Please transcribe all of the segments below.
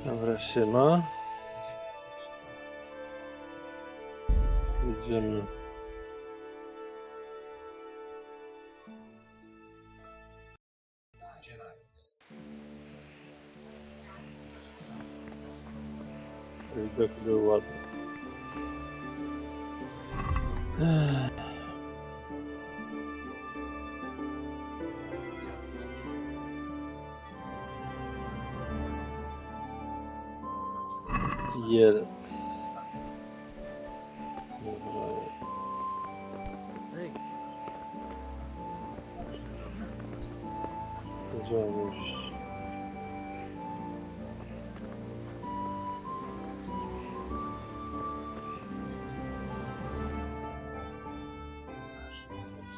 Dobra, siema. Jedziemy. Widok był ładny. Jedz. Dobra. Będziemy już.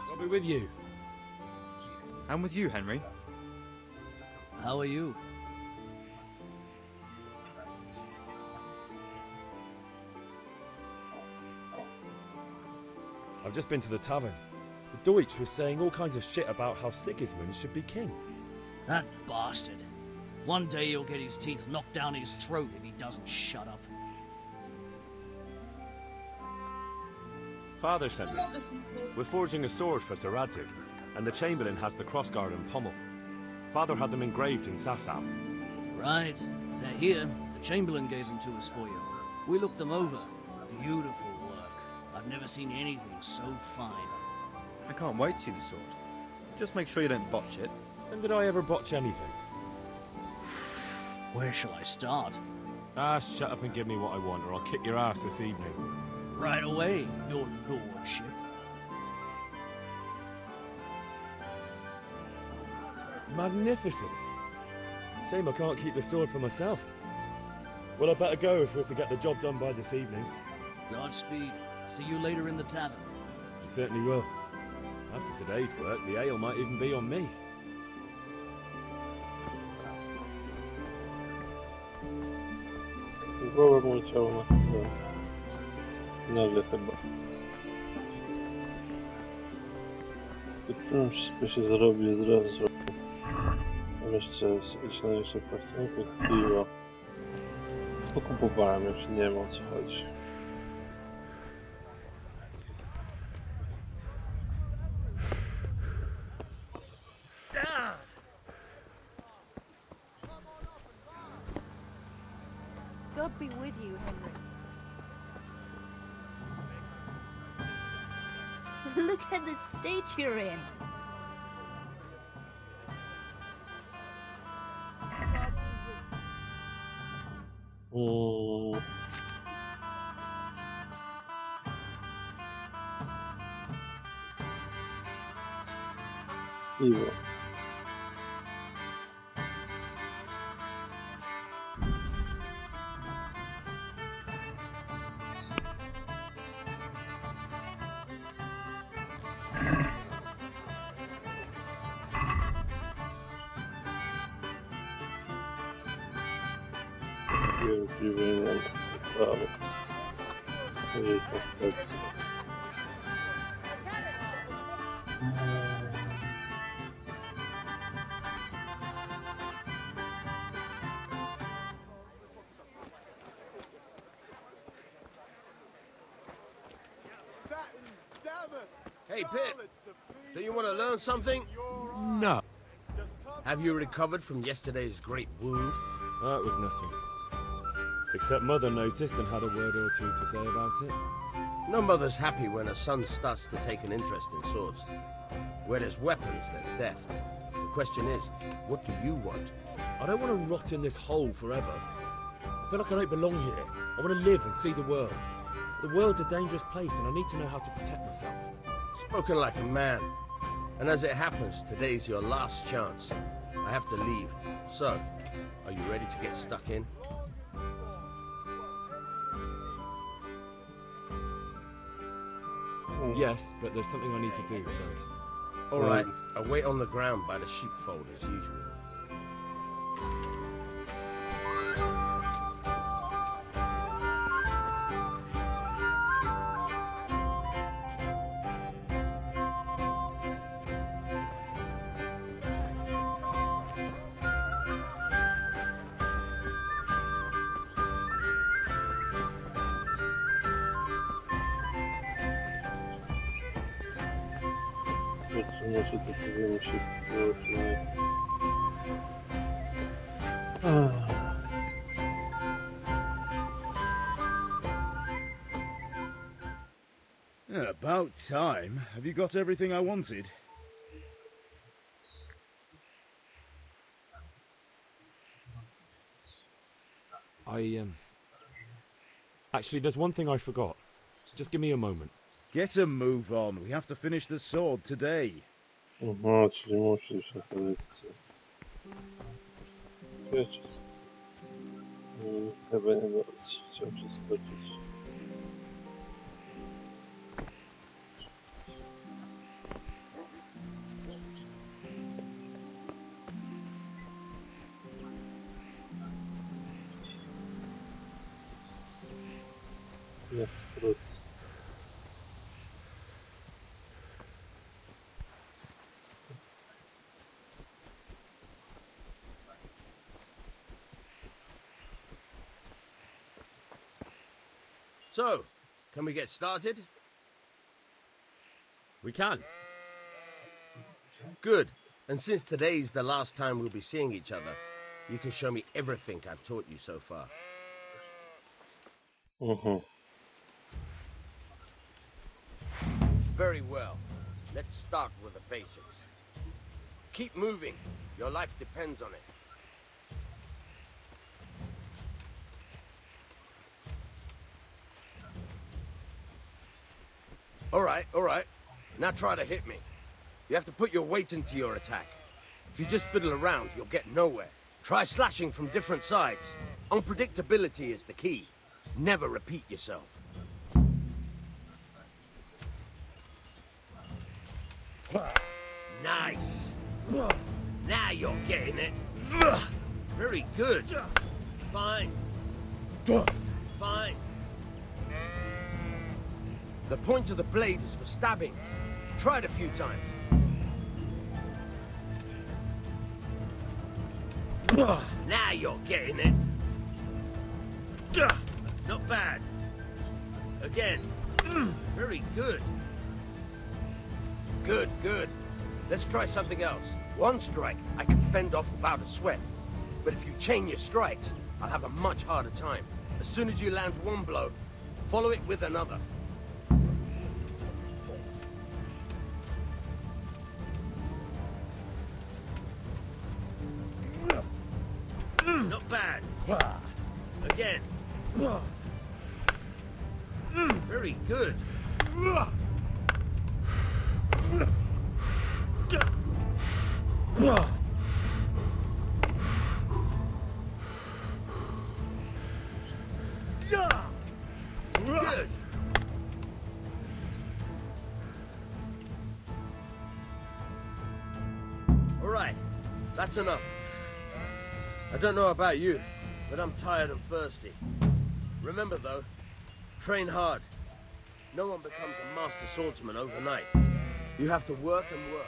I'll be with you. I'm with you, Henry. How are you? I've just been to the tavern. The Deutsch was saying all kinds of shit about how Sigismund should be king. That bastard. One day he'll get his teeth knocked down his throat if he doesn't shut up. Father sent me. We're forging a sword for Sir Radzig, and the Chamberlain has the crossguard and pommel. Father had them engraved in Sasau. Right. They're here. The Chamberlain gave them to us for you. We looked them over. Beautiful work. I've never seen anything so fine. I can't wait to see the sword. Just make sure you don't botch it. When did I ever botch anything? Where shall I start? Ah, shut up and give me what I want, or I'll kick your ass this evening. Right away, your lordship. Magnificent. Shame I can't keep the sword for myself. Well, I better go if we're to get the job done by this evening. Godspeed. See you later in the tavern. You certainly will. After today's work, the ale might even be on me. Głowę mu leciało na nagle chyba. Wszystko się zrobi od razu. Mam jeszcze parfumkę, piwo. Pokupowałem, już nie wiem o co chodzi. God be with you, Henry. Look at the state you're in. Piwo. Piwo i nam prawo. Jest tak perfekcja. Hey, Pip, do you want to learn something? No. Have you recovered from yesterday's great wound? That was nothing. Except Mother noticed and had a word or two to say about it. No mother's happy when her son starts to take an interest in swords. Where there's weapons, there's death. The question is, what do you want? I don't want to rot in this hole forever. I feel like I don't belong here. I want to live and see the world. The world's a dangerous place and I need to know how to protect myself. Spoken like a man. And as it happens, today's your last chance. I have to leave. So, are you ready to get stuck in? Yes, but there's something I need to do first. All right, I'll wait on the ground by the sheepfold as usual. czy to powinno się było przynajmniej. About time. Have you got everything I wanted? Actually, there's one thing I forgot. Just give me a moment. Get a move on. We have to finish the sword today. Aha, czyli musisz na kolekcję. Wiecie. Chyba nie dać. Chciałem przeskoczyć. Na skrót. So, can we get started? We can. Good. And since today's the last time we'll be seeing each other, you can show me everything I've taught you so far. Very well. Let's start with the basics. Keep moving. Your life depends on it. All right. Now try to hit me. You have to put your weight into your attack. If you just fiddle around, you'll get nowhere. Try slashing from different sides. Unpredictability is the key. Never repeat yourself. Nice. Now you're getting it. Very good. Fine. Fine. The point of the blade is for stabbing. Try it a few times. Now you're getting it. Not bad. Again. Very good. Good. Let's try something else. One strike I can fend off without a sweat. But if you chain your strikes, I'll have a much harder time. As soon as you land one blow, follow it with another. Not bad. Again. Very good. Good. All right, that's enough. I don't know about you, but I'm tired and thirsty. Remember though, train hard. No one becomes a master swordsman overnight. You have to work and work.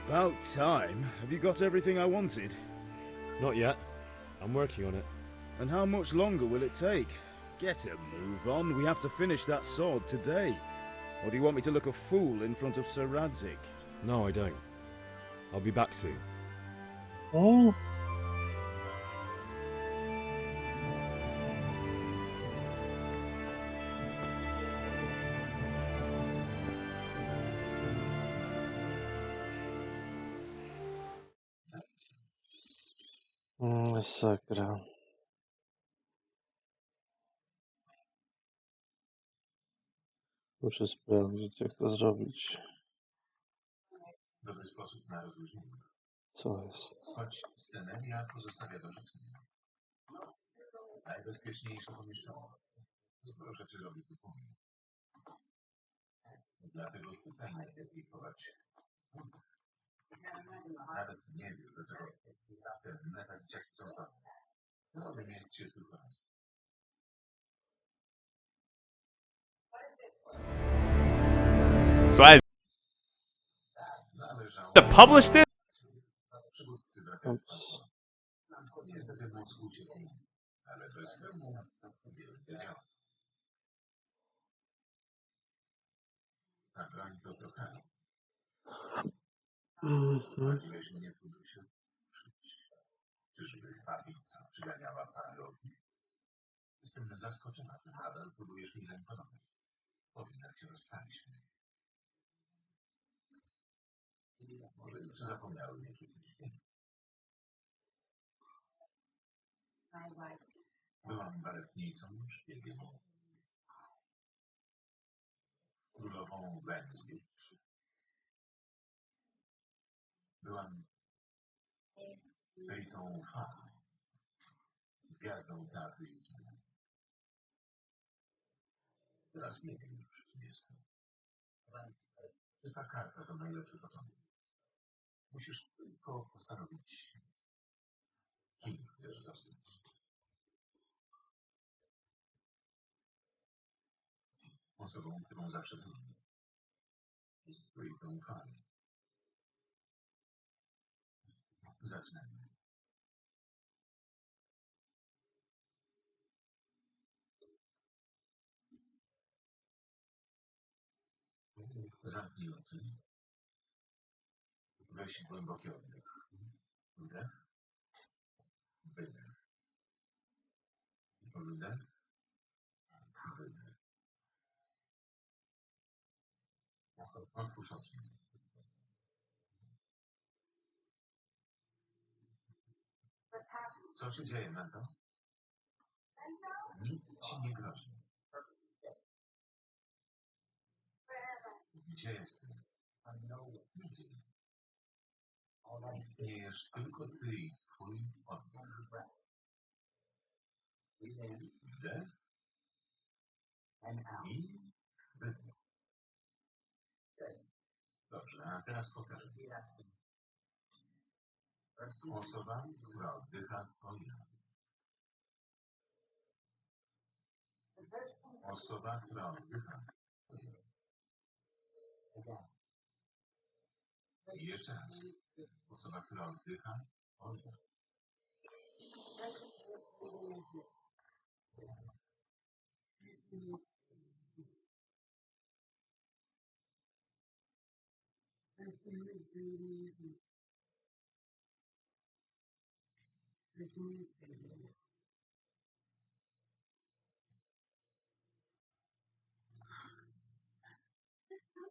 About time. Have you got everything I wanted? Not yet. I'm working on it. And how much longer will it take? Get a move on. We have to finish that sword today. Or do you want me to look a fool in front of Sir Radzik? No, I don't. I'll be back soon. Oh. Masakra. Muszę sprawdzić, jak to zrobić. Dobry sposób na rozluźnienie. Co jest? Choć sceneria pozostawia do życzenia. Najbezpieczniejsze pomieszczenie. Sporo rzeczy robi tu pomnik. Dlatego tutaj najlepiej chować. Nawet nie wiem, do czego te metaliczaki są zdolne. Nowym jest się tylko raz. So I Należało to publish this? przywódcy braterstwa. Niestety mózg uciekł, ale bez filmu wiele działa. Ta broń to trochę. Prowadziłeś mnie tu do się uczyć. Czyżby tablica przyganiała parowi? Jestem zaskoczona, że nadal próbujesz mi zaimponować. Powinna cię rozstaliśmy. Może już zapomniałem, jak jesteś piękny. Byłam baletnicą, szpiegiem. Królową węzłów. Byłam Fritą Fan, gwiazdą teatru i kina. Teraz nie wiem już, czym jestem. Jest ta karta to najlepszy początek. Musisz tylko postanowić, kim chcesz zostać. Osobą, którą zawsze byłem. Fritą Fan. Zaczynamy. Zamknij oczy. Weź głęboki oddech. Wdech. Wydech. Wydech. Wydech. Otwórz oczy. Co się dzieje, Mendo? Nic ci nie grozi. Gdzie jestem? Nigdzie. Istniejesz tylko ty i twój oddech. Wdech i wydech. Dobrze, a teraz powtarzam. Osoba, która oddycha, to ja. Osoba, która oddycha, to ja. I jeszcze raz. Osoba, która oddycha, to ja.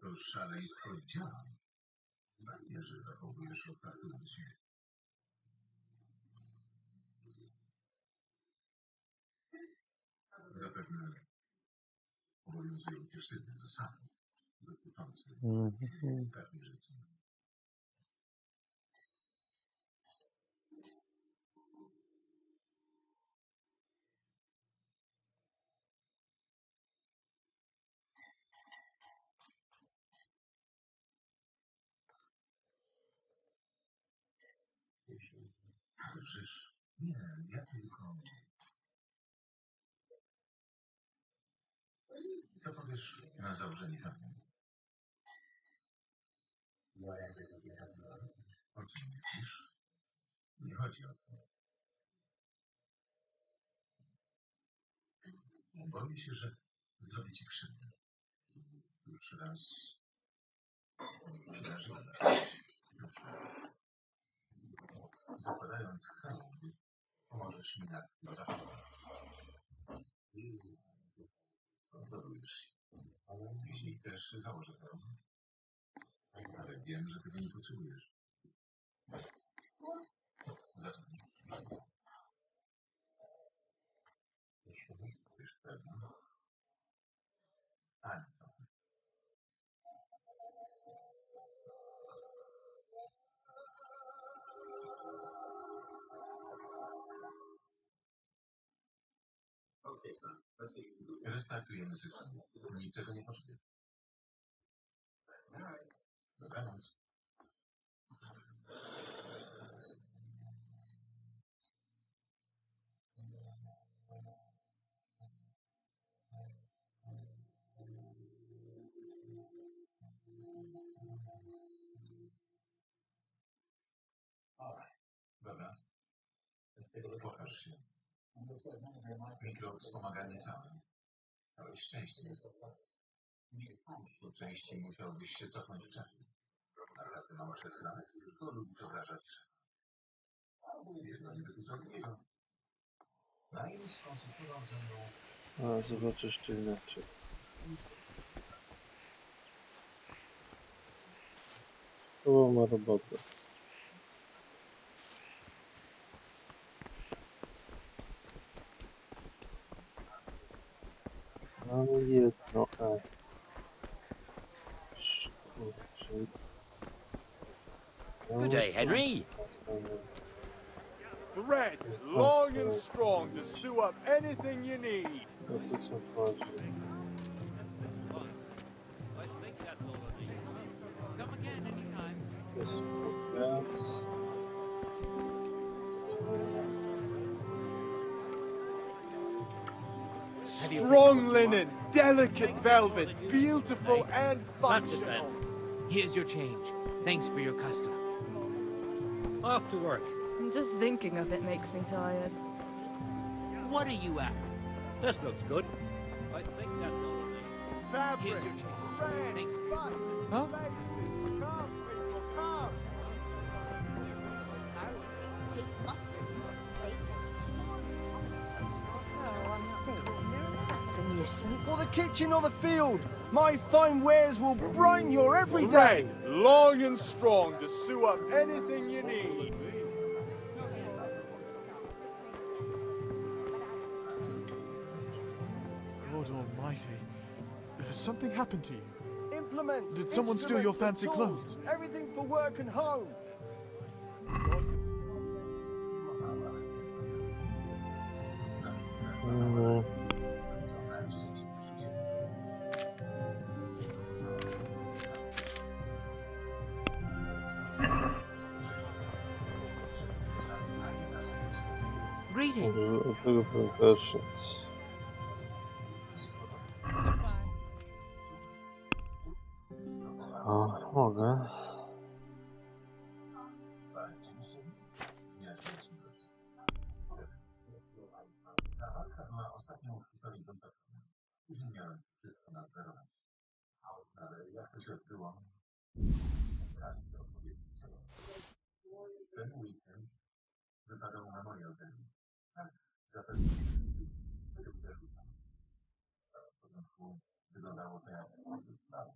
To szaleństwo działa. Fajnie, że zachowujesz otwarty umysł. Zapewne obowiązują cię sztywne zasady dotyczące pewnych rzeczy. Przecież nie, ja tylko... Co powiesz na założenie pewne? O czym myślisz? Nie chodzi o to. Boję się, że zrobię ci krzywdę. Już raz przydarzyło mi się coś strasznego. Zakładając hełm, pomożesz mi na zachowanie. Odgadujesz się. Jeśli chcesz, założę hełm. Ale wiem, że tego nie potrzebujesz. Zacznij. Pewnie. Ani trochę. Okej, sir. Restartujemy system. Niczego nie potrzebuje. Dobranoc. Dobra. Pokaż się. Mikro wspomaganie całe. Miałeś szczęście. Po części musiałbyś się cofnąć w czasie. Ale ty mam 6 lat, tylko lubisz obrażać. Jedno nie wyklucza drugiego. Naim skonsultował ze mną. A, zobaczysz czy inaczej. To ma robotę. Mamy jedno E. Good day, Henry. Thread long and strong to sew up anything you need. O to co chodzi? To jest współpraca. Strong linen, delicate velvet, beautiful and That's it functional. then. Here's your change. Thanks for your custom. Off to work. Just thinking of it makes me tired. What are you at? This looks good. I think that's all of it. Fabric, Here's your change. thread, Thanks for your buttons, custom. laces. Come, people, come. It's mustard. Oh, I'm sick. That's a nuisance. For the kitchen or the field, my fine wares will brighten your every day. Thread long and strong to sew up anything you need. God Almighty. Has something happened to you? Implements. Did someone steal your instruments, fancy and tools, clothes? Everything for work and home. Greetings. Od tego Perversions. O, mogę. Ta walka była ostatnią w historii Kontaktu. Później miałem wszystko nadzorować. Ale jak to się odbyło? Każdy odpowiedział sobie. Ten weekend wypadał na moje oddanie. Zapewne tego uderzył tam. W początku wyglądało to jak plan.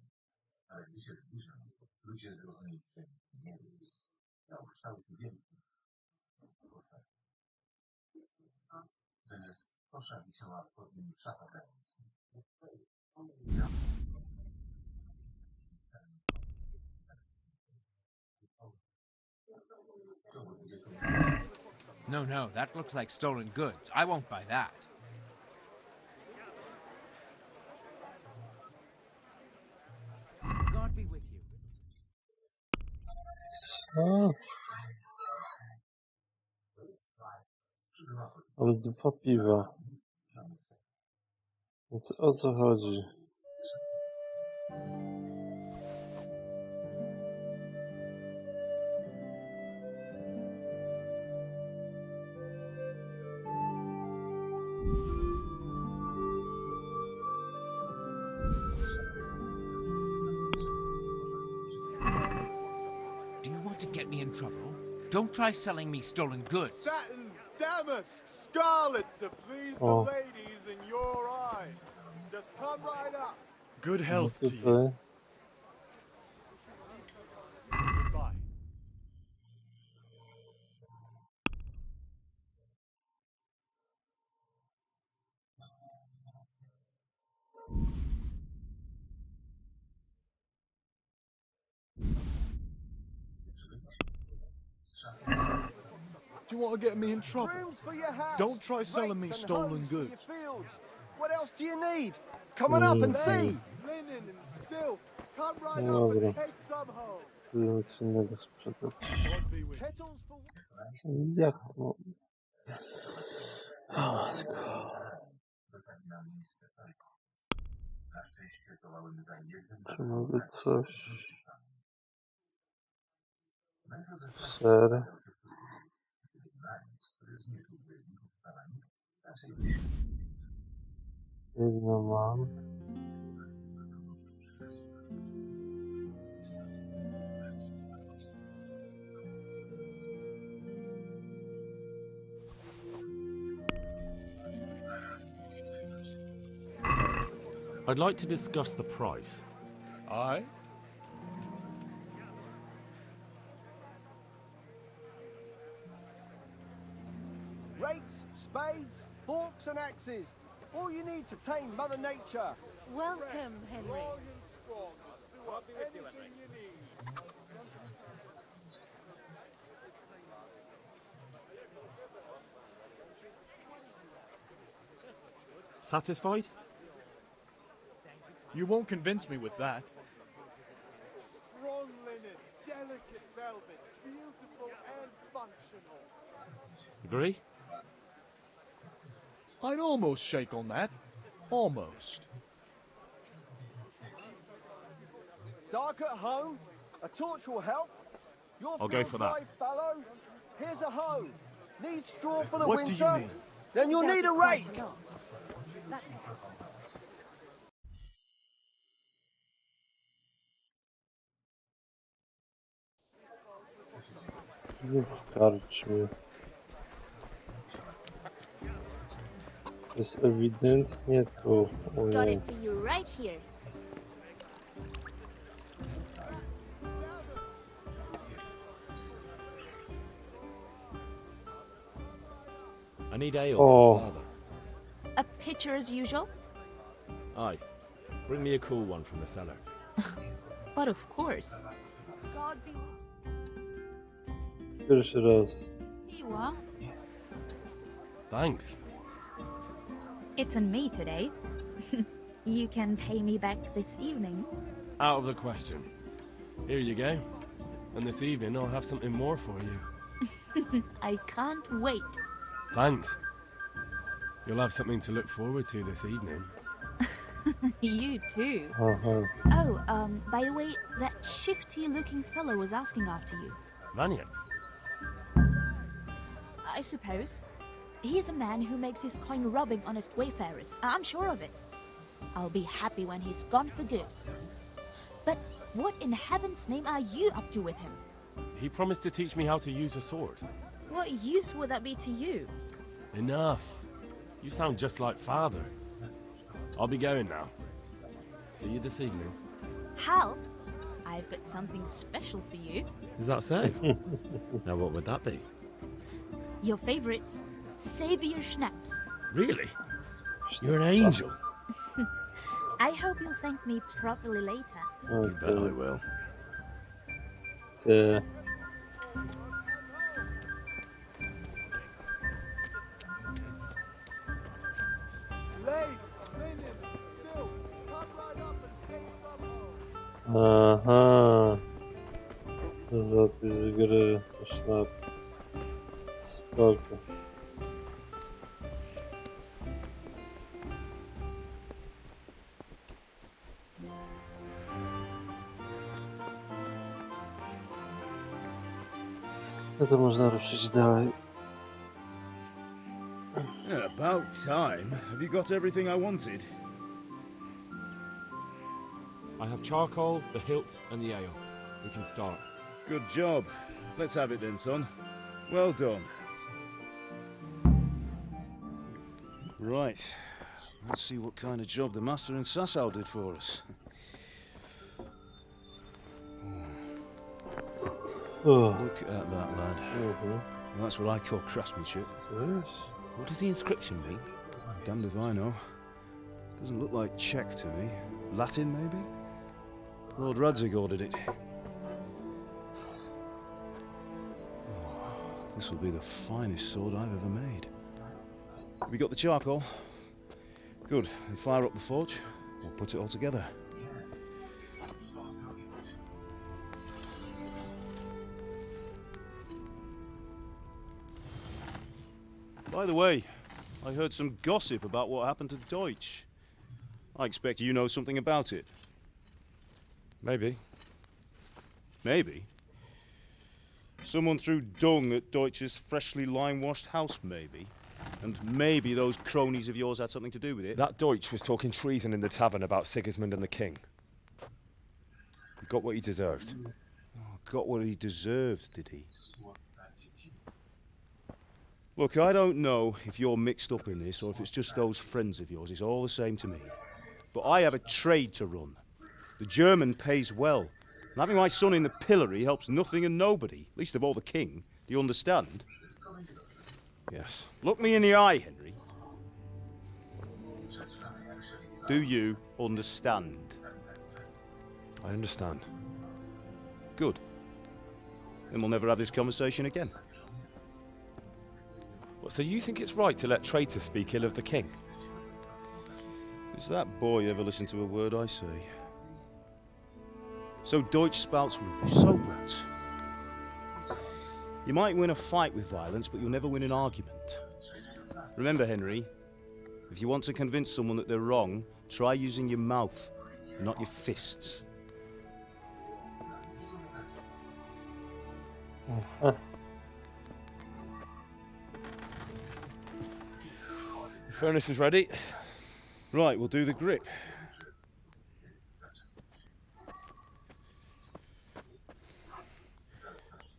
Ale gdy się zbliżał, ludzie zrozumieli, że nie jest. Miał kształt wielki. Zamiast kosza wisiała pod nim szafa grająca. No, no, that looks like stolen goods. I won't buy that. God be with you. A, ale 2 piwa. Więc o co chodzi? Do you want to get me in trouble? Don't try selling me stolen goods. Satin, damask, scarlet to please the Oh. ladies in your eyes. Just come right up. Good health to you. Tutaj. Bye. Do you want to get me in trouble? Rooms for your house. Don't try selling me rakes and stolen hoes for goods. your fields. What else do you need? Come on up and see. Linen and silk. Come right up and take some home. Nic innego sprzedać. Kettles for... Jak no? O matko. Na miejsce tak. Na szczęście zdołałem za jednym Czy mogę coś? Ser. Jedno mam. I'd like to discuss the price. Aye? Rakes, spades, forks and axes. All you need to tame Mother Nature. Welcome, Henry. Satisfied? You won't convince me with that. Strong linen, delicate velvet, beautiful and functional. Agree? I'd almost shake on that. Almost. Dark at home? A torch will help. Your I'll go fields for that. lie fallow. Here's a hoe. Need straw for the What do winter? you mean? Then you'll need a rake. Nie w karczmie. Jest ewidentnie tu. Got it for you right here. I need ale Oh. for father. A pitcher as usual? Aye. Bring me a cool one from the cellar. But of course. God be... Pierwszy raz. Here you are. Thanks. It's on me today. You can pay me back this evening. Out of the question. Here you go. And this evening I'll have something more for you. I can't wait. Thanks. You'll have something to look forward to this evening. You too. Aha. Oh, by the way, that shifty-looking fellow was asking after you. Vanya. I suppose. He's a man who makes his coin robbing honest wayfarers. I'm sure of it. I'll be happy when he's gone for good. But what in heaven's name are you up to with him? He promised to teach me how to use a sword. What use would that be to you? Enough. You sound just like father. I'll be going now. See you this evening. Hal, I've got something special for you. Is that so? Now what would that be? Your favorite, Savior Schnapps. Really? You're an angel. I hope you'll thank me properly later. You bet I will. Lace, linen, silk. Come right up and take some home. Aha. Zapis z gry. Sznaps. Spoko. No to można ruszyć dalej. Yeah, about time. Have you got everything I wanted? I have charcoal, the hilt, and the ale. We can start. Good job. Let's have it then, son. Well done. Right. Let's see what kind of job the master and Sasau did for us. Look at that, lad. That's what I call craftsmanship. What does the inscription mean? Damned if I know. Doesn't look like Czech to me. Latin, maybe? Lord Radzig ordered it. This will be the finest sword I've ever made. Have you got the charcoal? Good. Then fire up the forge. We'll put it all together. By the way, I heard some gossip about what happened to Deutsch. I expect you know something about it. Maybe. Maybe? Someone threw dung at Deutsch's freshly lime-washed house, maybe? And maybe those cronies of yours had something to do with it? That Deutsch was talking treason in the tavern about Sigismund and the king. He got what he deserved. Oh, got what he deserved, did he? Look, I don't know if you're mixed up in this or if it's just those friends of yours. It's all the same to me. But I have a trade to run. The German pays well. And having my son in the pillory helps nothing and nobody, least of all the king. Do you understand? Yes. Look me in the eye, Henry. Do you understand? I understand. Good. Then we'll never have this conversation again. What, so you think it's right to let traitors speak ill of the king? Does that boy ever listen to a word I say? So Deutsch spouts rubbish, so what? You might win a fight with violence, but you'll never win an argument. Remember, Henry, if you want to convince someone that they're wrong, try using your mouth, not your fists. The furnace is ready. Right, we'll do the grip.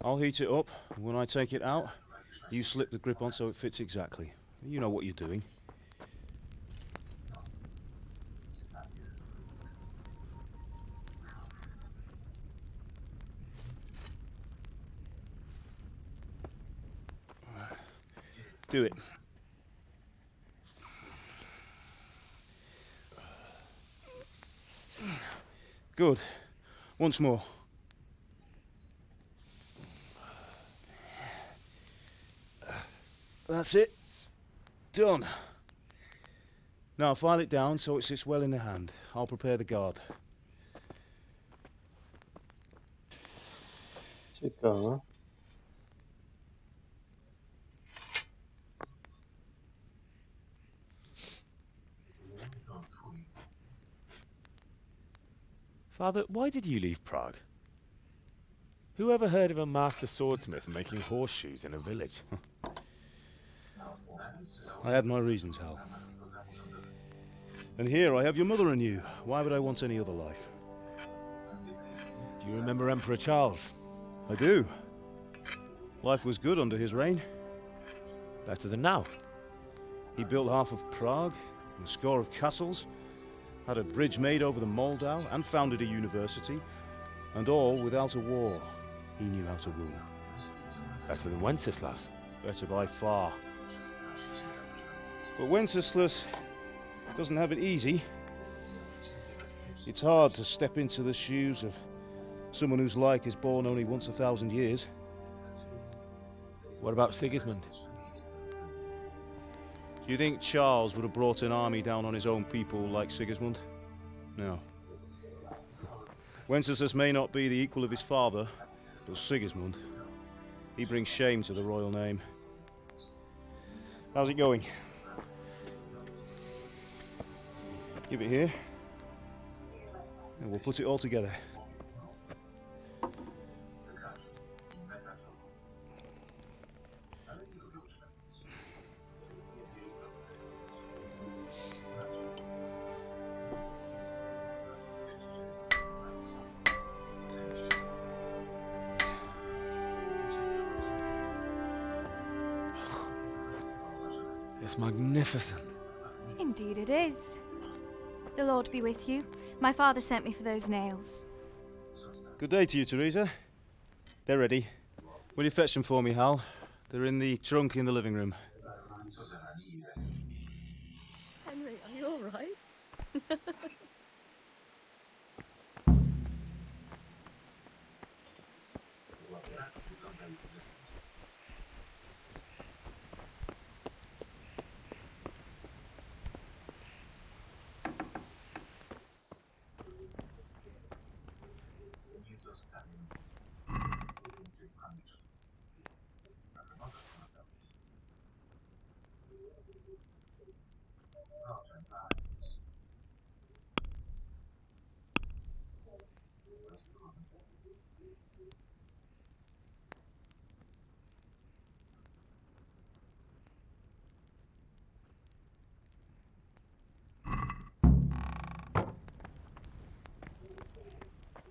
I'll heat it up, and when I take it out, you slip the grip on so it fits exactly. You know what you're doing. Do it. Good. Once more. That's it. Done. Now file it down so it sits well in the hand. I'll prepare the guard. Ciekawe. Father, why did you leave Prague? Who ever heard of a master swordsmith making horseshoes in a village? I had my reasons, Hal. And here I have your mother and you. Why would I want any other life? Do you remember Emperor Charles? I do. Life was good under his reign. Better than now. He built half of Prague, and a score of castles, had a bridge made over the Moldau, and founded a university, and all without a war. He knew how to rule. Better than Wenceslas. Better by far. But Wenceslas doesn't have it easy. It's hard to step into the shoes of someone whose like is born only once 1,000 years. What about Sigismund? Do you think Charles would have brought an army down on his own people like Sigismund? No. Wenceslas may not be the equal of his father, but Sigismund, he brings shame to the royal name. How's it going? Give it here, and we'll put it all together. It's magnificent. Indeed it is. The Lord be with you. My father sent me for those nails. Good day to you, Teresa. They're ready. Will you fetch them for me, Hal? They're in the trunk in the living room. Henry, are you all right? zostawię w pamięci. Ale może to naprawdę. Proszę bardzo.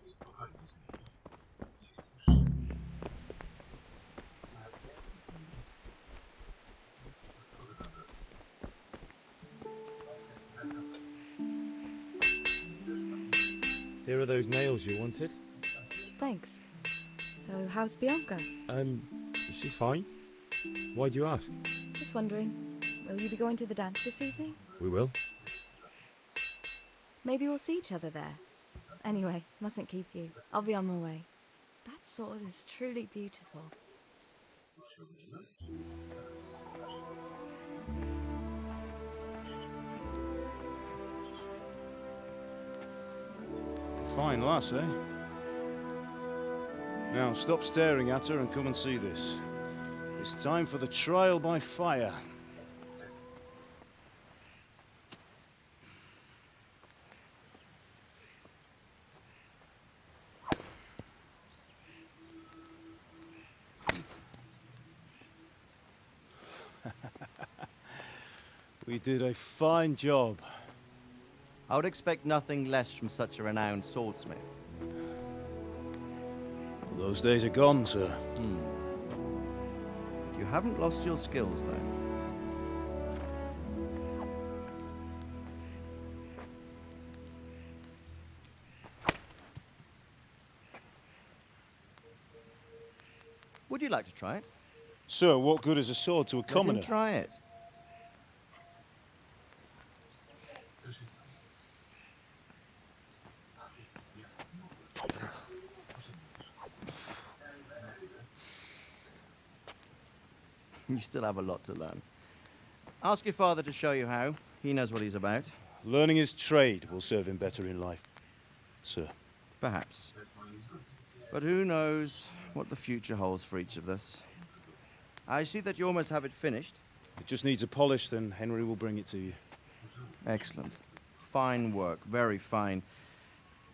Spokojnie sobie. Here are those nails you wanted. Thanks. So, how's Bianca? She's fine. Why do you ask? Just wondering, will you be going to the dance this evening? We will. Maybe we'll see each other there. Anyway, mustn't keep you. I'll be on my way. That sword is truly beautiful. Fine lass, eh? Now, stop staring at her and come and see this. It's time for the trial by fire. We did a fine job. I would expect nothing less from such a renowned swordsmith. Well, those days are gone, sir. You haven't lost your skills, though. Would you like to try it? Sir, what good is a sword to a commoner? Let him try it. You still have a lot to learn. Ask your father to show you how. He knows what he's about. Learning his trade will serve him better in life, sir. Perhaps. But who knows what the future holds for each of us. I see that you almost have it finished. It just needs a polish, then Henry will bring it to you. Excellent. Fine work, very fine.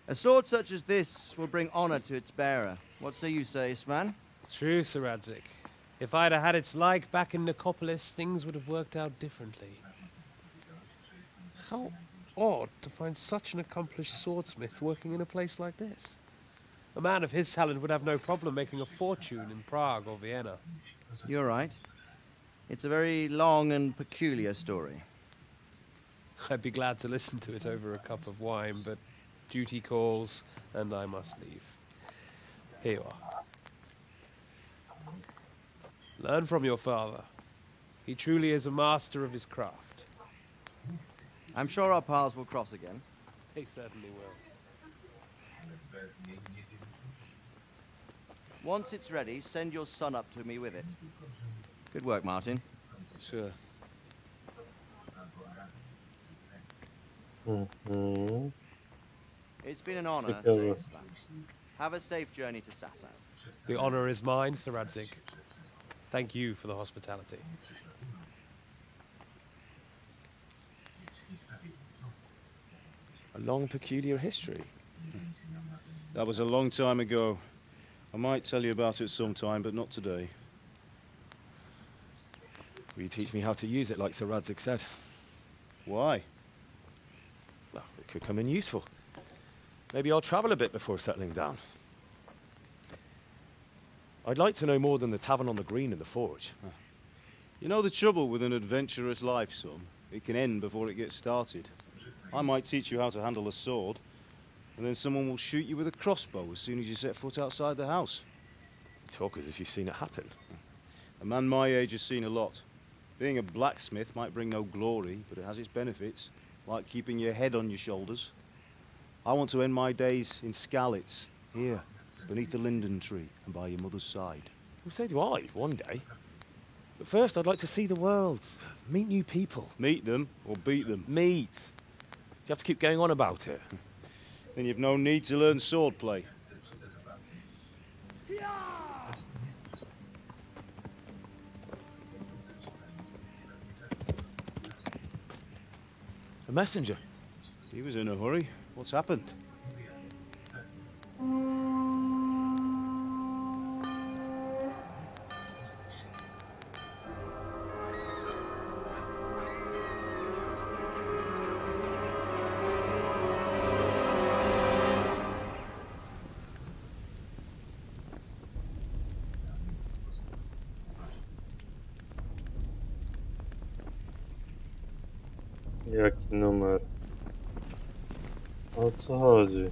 A sword such as this will bring honor to its bearer. What say you, Svan? True, Sir Radzig. If I'd have had its like back in Nicopolis, things would have worked out differently. How odd to find such an accomplished swordsmith working in a place like this. A man of his talent would have no problem making a fortune in Prague or Vienna. You're right. It's a very long and peculiar story. I'd be glad to listen to it over a cup of wine, but duty calls, and I must leave. Here you are. Learn from your father. He truly is a master of his craft. I'm sure our paths will cross again. He certainly will. Once it's ready, send your son up to me with it. Good work, Martin. Sure. It's been an honor, Sir Svan. Have a safe journey to Sasau. The honor is mine, Sir Radzig. Thank you for the hospitality. A long, peculiar history. That was a long time ago. I might tell you about it sometime, but not today. Will you teach me how to use it like Sir Radzig said? Why? Well, it could come in useful. Maybe I'll travel a bit before settling down. I'd like to know more than the tavern on the green and the forge. You know the trouble with an adventurous life, son? It can end before it gets started. I might teach you how to handle a sword, and then someone will shoot you with a crossbow as soon as you set foot outside the house. You talk as if you've seen it happen. A man my age has seen a lot. Being a blacksmith might bring no glory, but it has its benefits, like keeping your head on your shoulders. I want to end my days in Skalitz, here, beneath the linden tree and by your mother's side. Well, so do I, one day. But first, I'd like to see the world, meet new people. Meet them or beat them? Meet. You have to keep going on about it. Then you've no need to learn swordplay. A messenger. He was in a hurry. What's happened? Jaki numer? O co chodzi?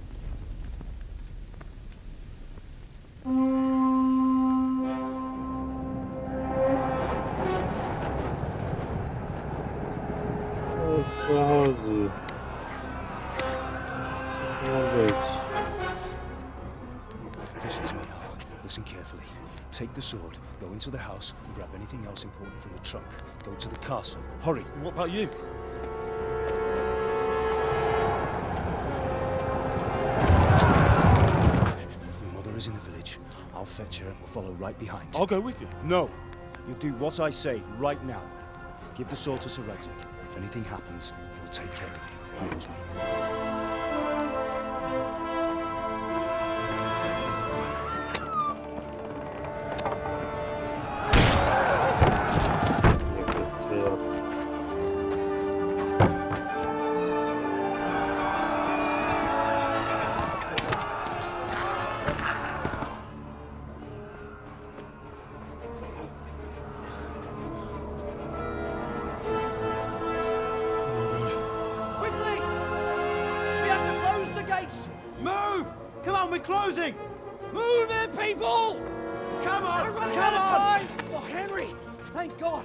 O co chodzi? Co ma być? Listen to me now. Listen carefully. Take the sword, go into the house, and grab anything else important from the trunk. Go to the castle. Hurry. What about you? Your mother is in the village. I'll fetch her and we'll follow right behind. I'll go with you. No. You do what I say right now. Give the sword to Sir Isaac. If anything happens, he'll take care of you. He knows me. Quickly! We have to close the gates! Move! Come on, we're closing! Move it, people! Come on! We're running Come out of on! time! Oh, Henry! Thank God!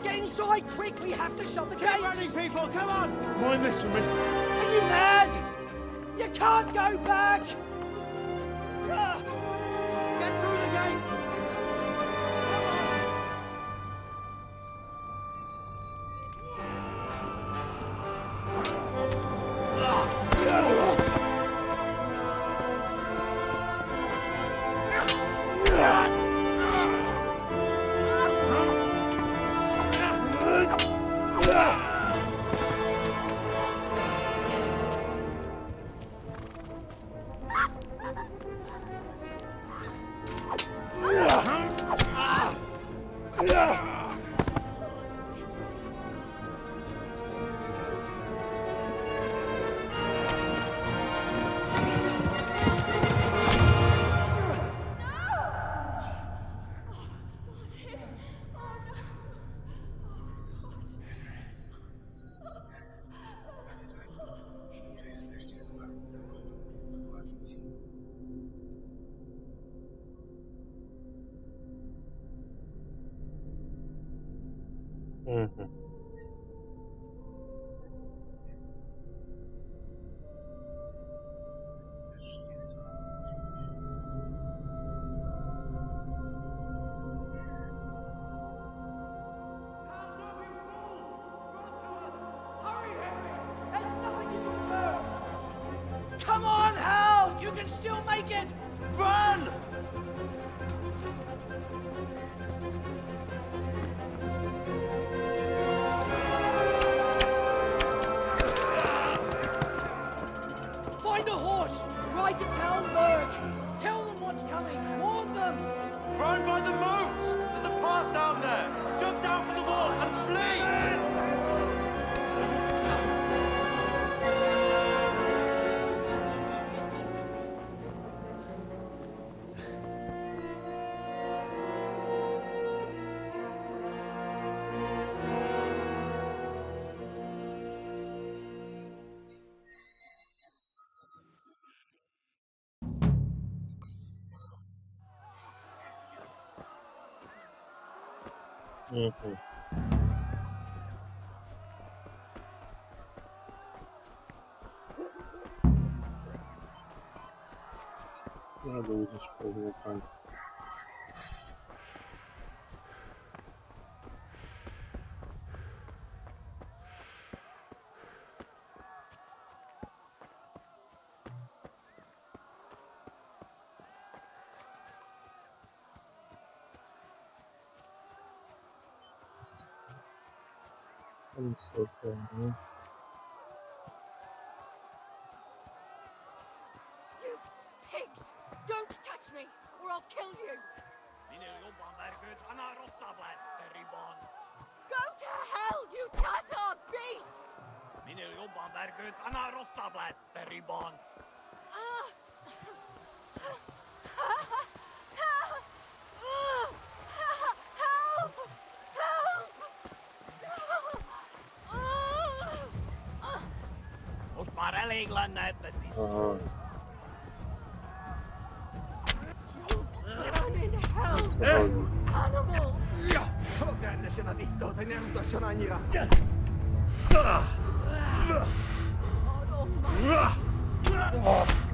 Get inside, quick! We have to shut the gates! Keep running, people! Come on! Mind this for me. Are you mad? You can't go back! Ah! Get through the gates! Mhm. Come on, Hal! You can still make it! Run! Find a horse! Ride to Talmberg! Tell them what's coming! Warn them! Run by the moats! There's a path down there! Jump down from the wall and flee! Mhm. No, to gdzieś pewnie tam. Tam są pewnie.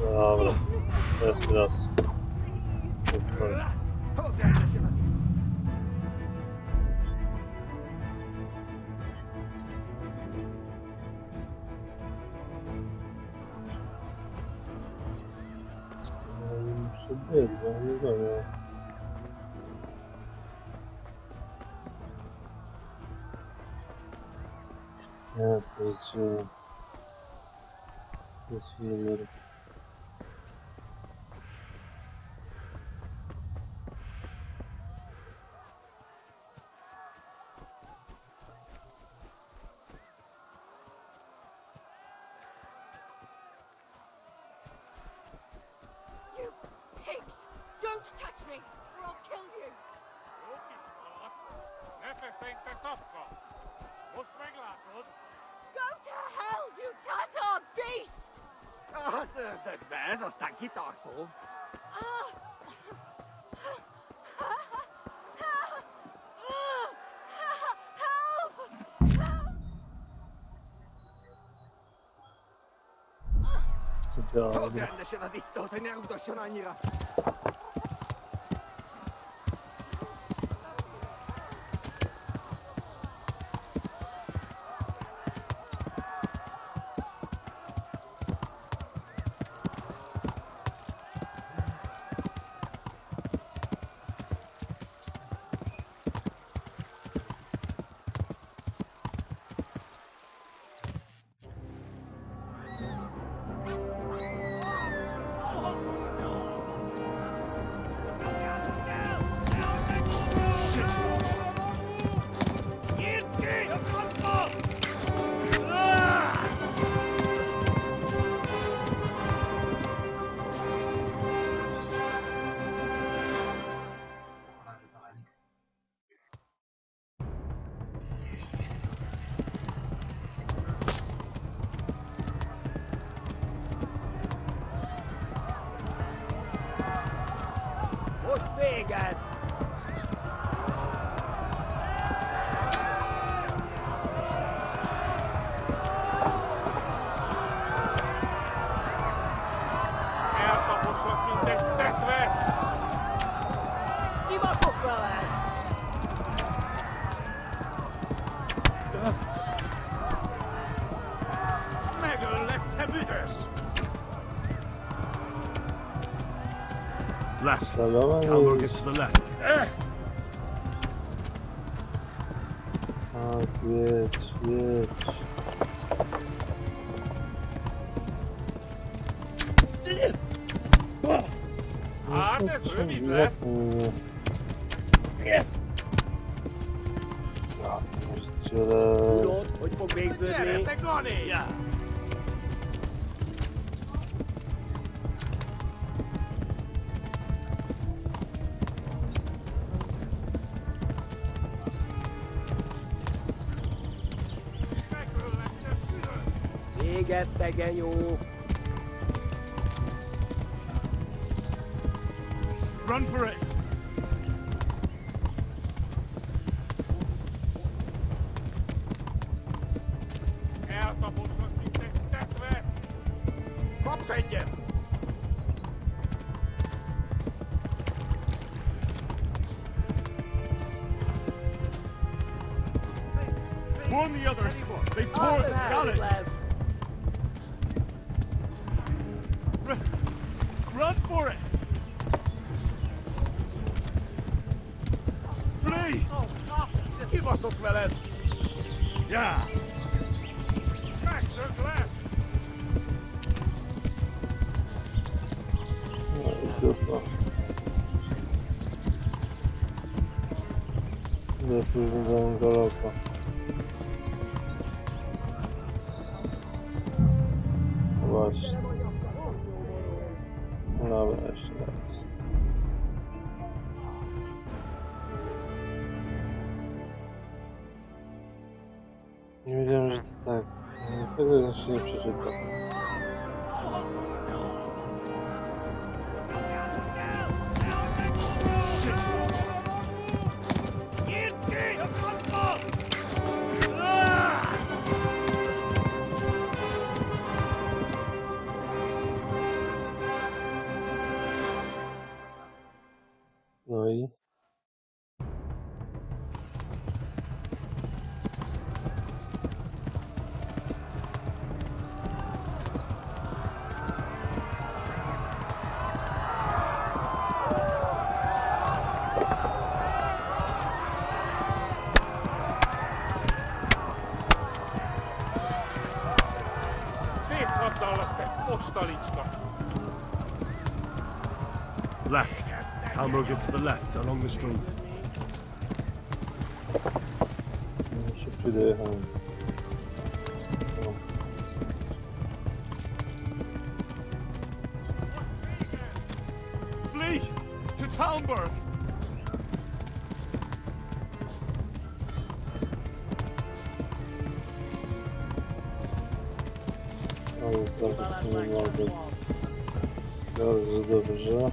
Dobra, jeszcze raz. Przebiegłem, nie wiem. Nie, to jest dziwne. To jest filmy. You pigs! Don't touch me, or I'll kill you! Go to hell, you Tatar beast! There's a stanky darkfall. again. Left. Calvert gets to the left. Ah, jedź. Run for it. Warn the others. They've torn the scallops. Run for it! Flee! Give us up, fellas. Yeah! Back, there's left! Jest już daleko. właśnie. Dobra, jeszcze raz. Nie wiedziałem, że to tak. Tego jeszcze nie przeczytam. No i... Left. Hamburg is to the left, along the stream. Szybciej dojechałem. O. Flee! To Talmberg! Ale trochę nie mogę. Dobrze, dobrze.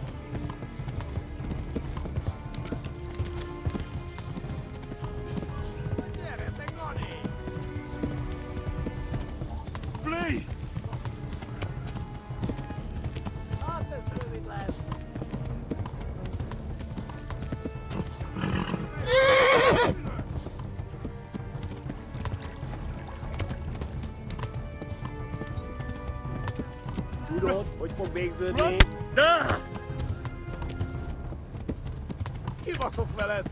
Flee! Goed, ooit voor bezig, nee. Hier was ook wel het.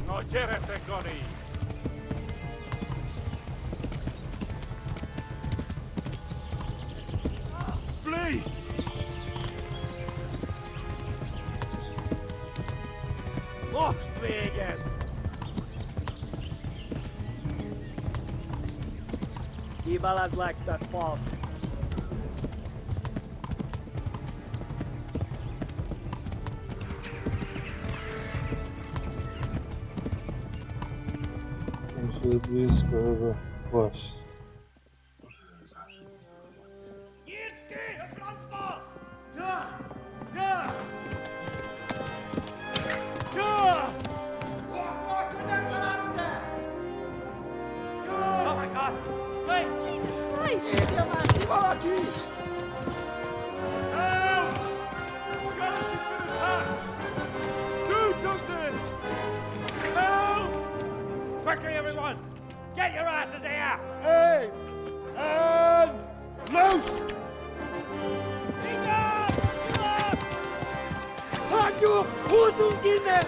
No, Jerefe, Connie. Flee! Postwegen! Die ballads like that false. Muszę blisko chyba. Właśnie. Oh my God! Wait! Jesus Christ! Help! Scottish has been attacked! Do something! Help! Quickly, everyone! Get your asses here! Hey! And loose! Hanju! Husungine!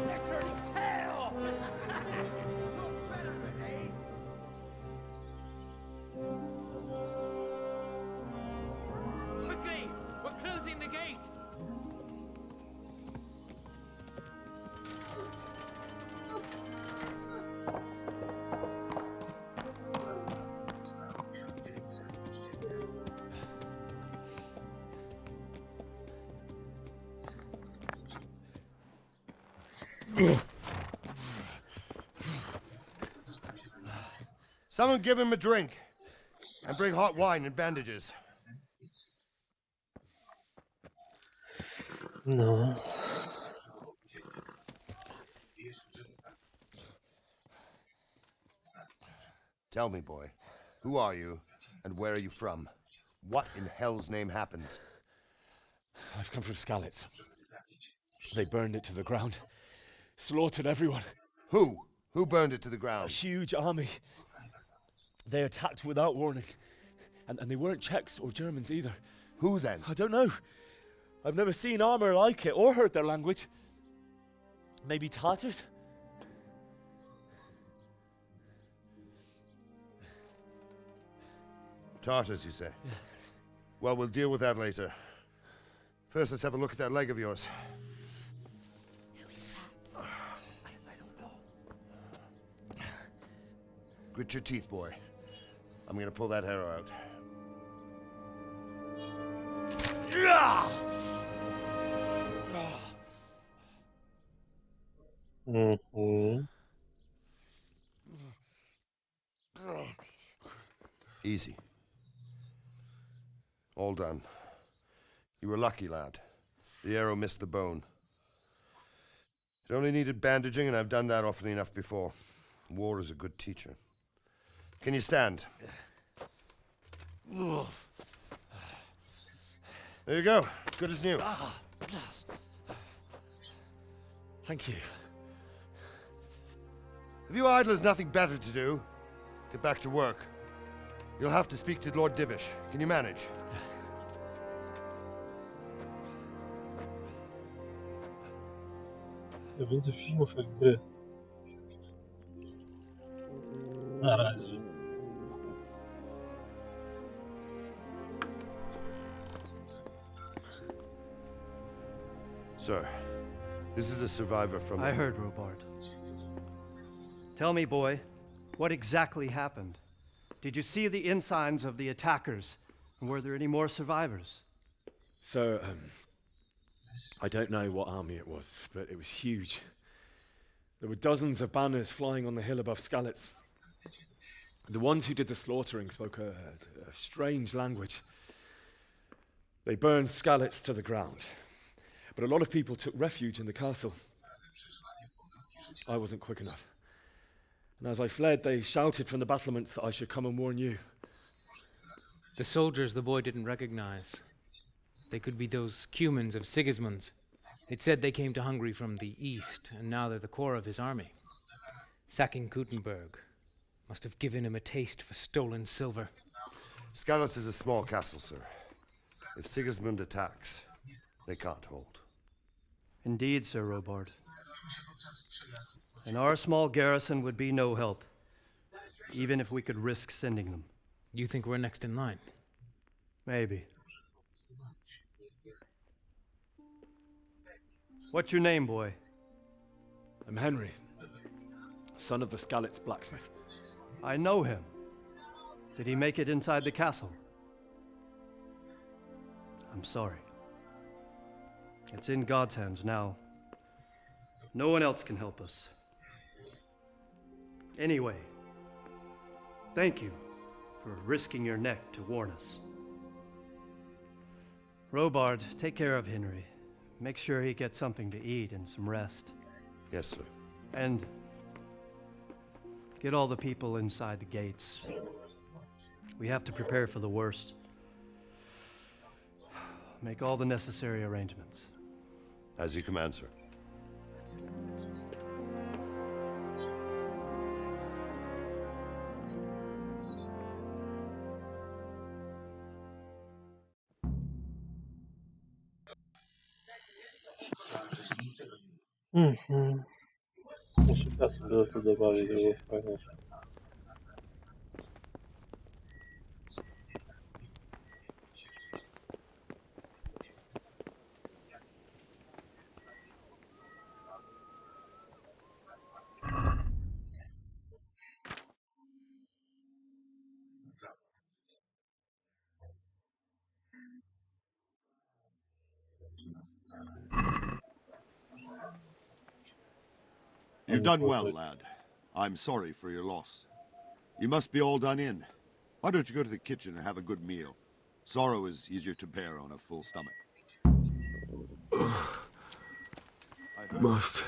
They're turning tail! Quickly! We're closing the gate! Someone give him a drink. And bring hot wine and bandages. No. Tell me, boy, who are you and where are you from? What in hell's name happened? I've come from Skalitz. They burned it to the ground. Slaughtered everyone. Who? Who burned it to the A ground? huge army. They attacked without warning. And they weren't Czechs or Germans either. Who then? I don't know. I've never seen armor like it or heard their language. Maybe Tatars? Tartars, you say? Yeah. Well, we'll deal with that later. First, let's have a look at that leg of yours. I don't know. Grit your teeth, boy. I'm gonna pull that arrow out. Easy. All done. You were lucky, lad. The arrow missed the bone. It only needed bandaging, and I've done that often enough before. War is a good teacher. Can you stand? There you go. Good as new. Thank you. If you idlers nothing better to do, get back to work. You'll have to speak to Lord Divish. Can you manage? Więcej filmów jak gry. Na razie. Sir, this is a survivor from... I heard, Robart. Tell me, boy, what exactly happened? Did you see the ensigns of the attackers? And were there any more survivors? So, I don't know what army it was, but it was huge. There were dozens of banners flying on the hill above Skalitz. The ones who did the slaughtering spoke a strange language. They burned Skalitz to the ground. But a lot of people took refuge in the castle. I wasn't quick enough. And as I fled, they shouted from the battlements that I should come and warn you. The soldiers the boy didn't recognize. They could be those Cumans of Sigismund's. It said they came to Hungary from the east, and now they're the core of his army. Sacking Gutenberg must have given him a taste for stolen silver. Skalitz is a small castle, sir. If Sigismund attacks, they can't hold. Indeed, Sir Robart. And our small garrison would be no help, even if we could risk sending them. You think we're next in line? Maybe. What's your name, boy? I'm Henry, son of the Skalitz blacksmith. I know him. Did he make it inside the castle? I'm sorry. It's in God's hands now. No one else can help us. Anyway, thank you for risking your neck to warn us. Robard, take care of Henry. Make sure he gets something to eat and some rest. Yes, sir. And get all the people inside the gates. We have to prepare for the worst. Make all the necessary arrangements. As you command, sir. Jeszcze kasy było to dobawić, to było fajne. You've done well, lad. I'm sorry for your loss. You must be all done in. Why don't you go to the kitchen and have a good meal? Sorrow is easier to bear on a full stomach. Must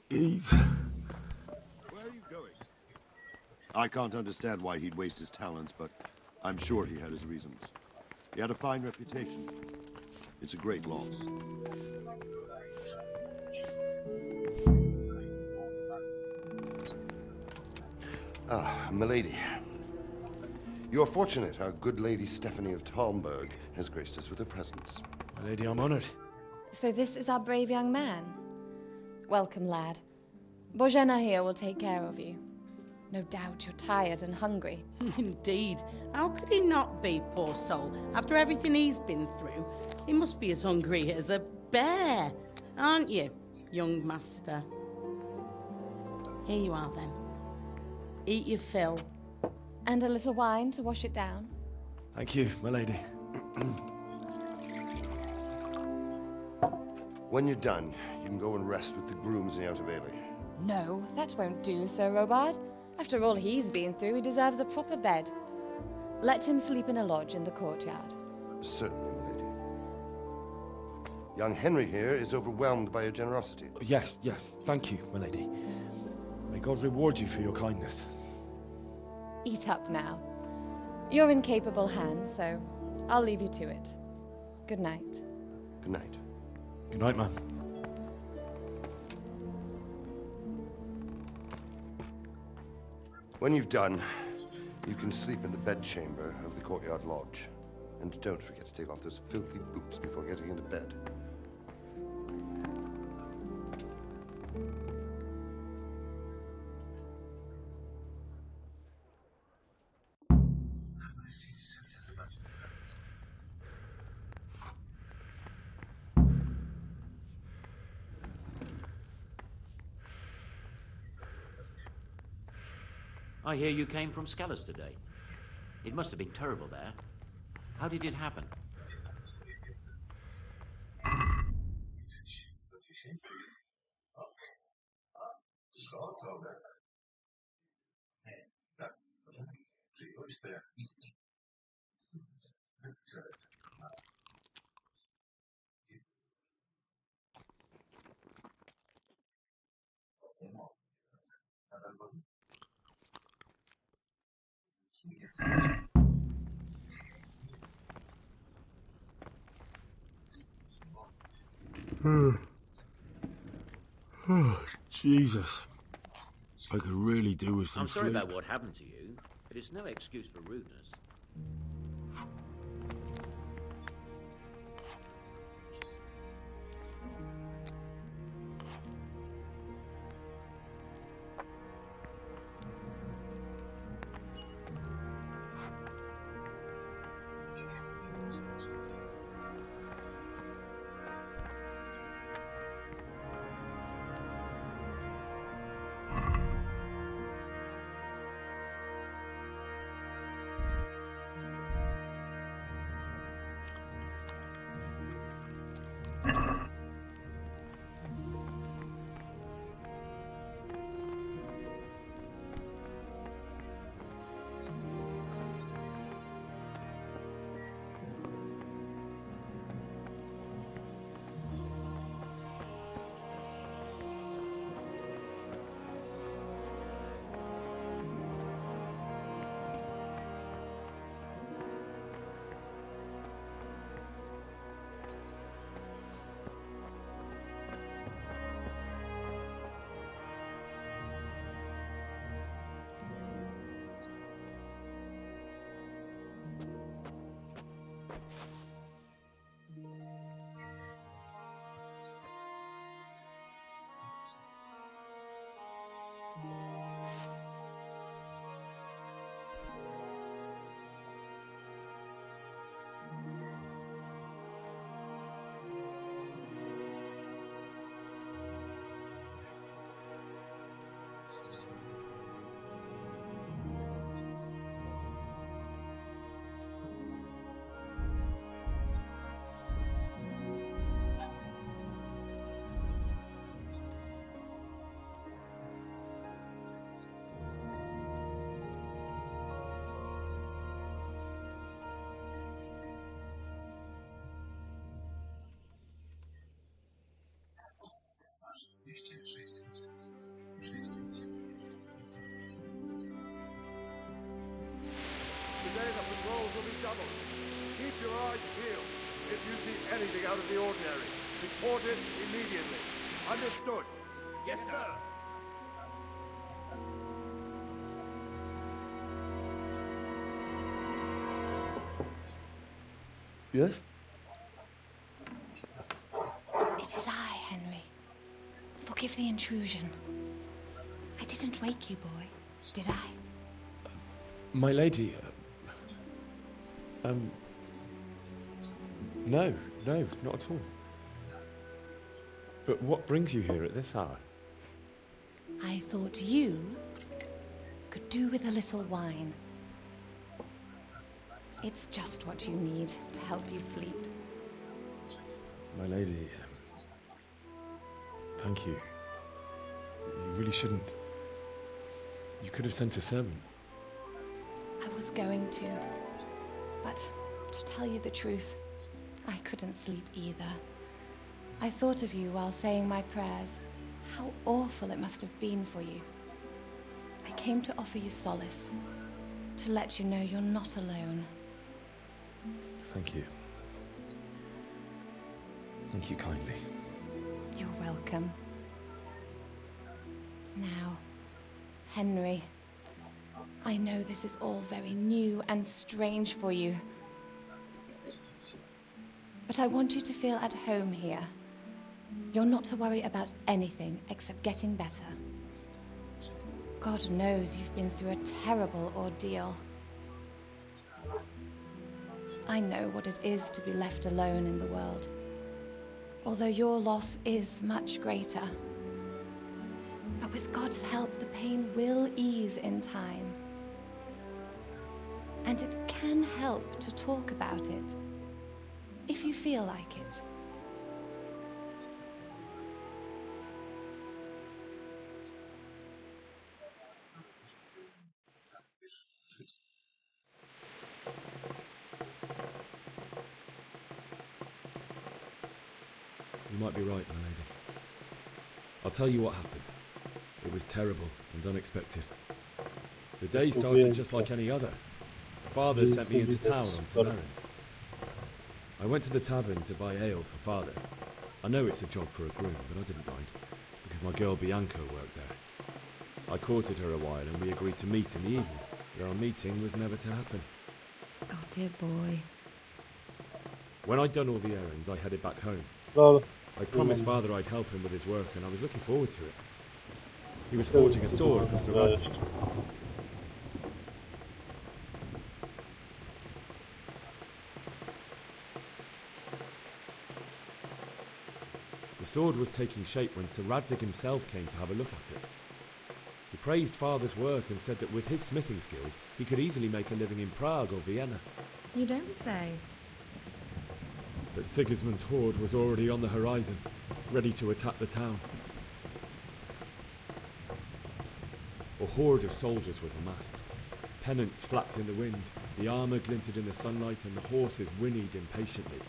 eat. Where are you going? I can't understand why he'd waste his talents, but I'm sure he had his reasons. He had a fine reputation. It's a great loss. Ah, milady. You are fortunate our good lady Stephanie of Talmberg has graced us with her presence. My lady, I'm honored. So this is our brave young man. Welcome, lad. Bozhena here will take care of you. No doubt you're tired and hungry. Indeed. How could he not be, poor soul? After everything he's been through, he must be as hungry as a bear, aren't you, young master? Here you are, then. Eat your fill. And a little wine to wash it down. Thank you, my lady. When you're done, you can go and rest with the grooms in the Outer Bailey. No, that won't do, Sir Robard. After all he's been through, he deserves a proper bed. Let him sleep in a lodge in the courtyard. Certainly, my lady. Young Henry here is overwhelmed by your generosity. Yes, yes. Thank you, my lady. May God reward you for your kindness. Eat up now. You're in capable hands, so I'll leave you to it. Good night. Good night. Good night, ma'am. When you've done, you can sleep in the bedchamber of the courtyard lodge. And don't forget to take off those filthy boots before getting into bed. I hear you came from Scallas today. It must have been terrible there. How did it happen? Oh, Jesus. I could really do with some I'm sorry sleep. about what happened to you, but it's no excuse for rudeness. Today the patrols will be doubled. Keep your eyes peeled. If you see anything out of the ordinary, report it immediately. Understood? Yes, sir. Yes? It is I, Henry. Forgive the intrusion. I didn't wake you, boy, did I? My lady, no, not at all. But what brings you here at this hour? I thought you could do with a little wine. It's just what you need to help you sleep. My lady, thank you. You really shouldn't. You could have sent a servant. I was going to, but to tell you the truth, I couldn't sleep either. I thought of you while saying my prayers. How awful it must have been for you. I came to offer you solace, to let you know you're not alone. Thank you. Thank you kindly. You're welcome. Now, Henry, I know this is all very new and strange for you, but I want you to feel at home here. You're not to worry about anything except getting better. God knows you've been through a terrible ordeal. I know what it is to be left alone in the world, although your loss is much greater. But with God's help, the pain will ease in time. And it can help to talk about it, if you feel like it. You might be right, my lady. I'll tell you what happened. It was terrible and unexpected. The day started just like any other. Father sent me into town on some errands. I went to the tavern to buy ale for Father. I know it's a job for a groom, but I didn't mind, because my girl Bianca worked there. I courted her a while and we agreed to meet in the evening, but our meeting was never to happen. Oh dear boy. When I'd done all the errands, I headed back home. I promised Father I'd help him with his work, and I was looking forward to it. He was forging a sword for Sir Radzik. The sword was taking shape when Sir Radzik himself came to have a look at it. He praised Father's work and said that with his smithing skills, he could easily make a living in Prague or Vienna. You don't say. But Sigismund's horde was already on the horizon, ready to attack the town. A horde of soldiers was amassed. Pennants flapped in the wind, the armour glinted in the sunlight, and the horses whinnied impatiently.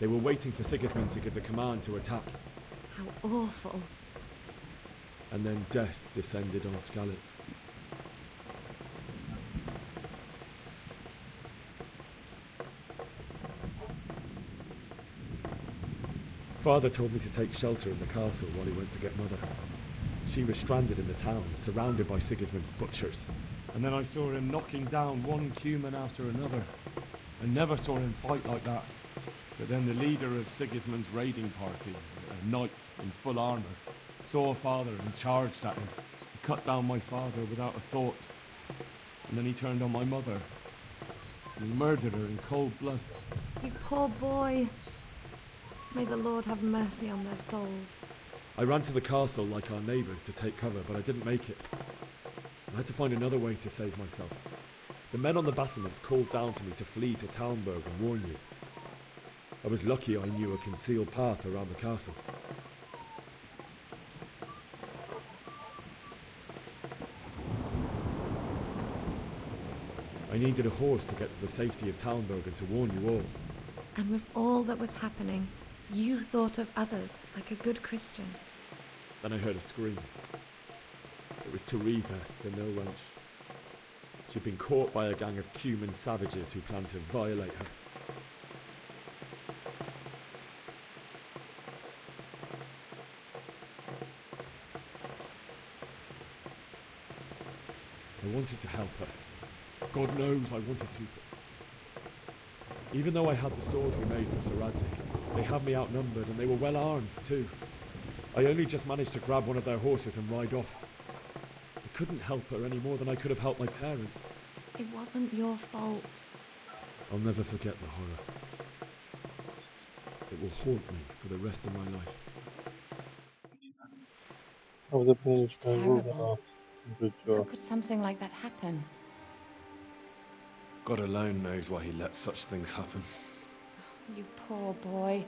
They were waiting for Sigismund to give the command to attack. How awful. And then death descended on Skalitz. Father told me to take shelter in the castle while he went to get Mother. She was stranded in the town, surrounded by Sigismund's butchers. And then I saw him knocking down one Cuman after another. I never saw him fight like that. But then the leader of Sigismund's raiding party, a knight in full armour, saw Father and charged at him. He cut down my father without a thought. And then he turned on my mother. And he murdered her in cold blood. You poor boy. May the Lord have mercy on their souls. I ran to the castle like our neighbours to take cover, but I didn't make it. I had to find another way to save myself. The men on the battlements called down to me to flee to Talmberg and warn you. I was lucky I knew a concealed path around the castle. I needed a horse to get to the safety of Talmberg and to warn you all. And with all that was happening, you thought of others like a good Christian. Then I heard a scream. It was Teresa, the mill wench. She'd been caught by a gang of Cuman savages who planned to violate her. I wanted to help her. God knows I wanted to. Even though I had the sword we made for Sir Radzik, they had me outnumbered and they were well armed too. I only just managed to grab one of their horses and ride off. I couldn't help her any more than I could have helped my parents. It wasn't your fault. I'll never forget the horror. It will haunt me for the rest of my life. It's terrible. How could something like that happen? God alone knows why he lets such things happen. You poor boy.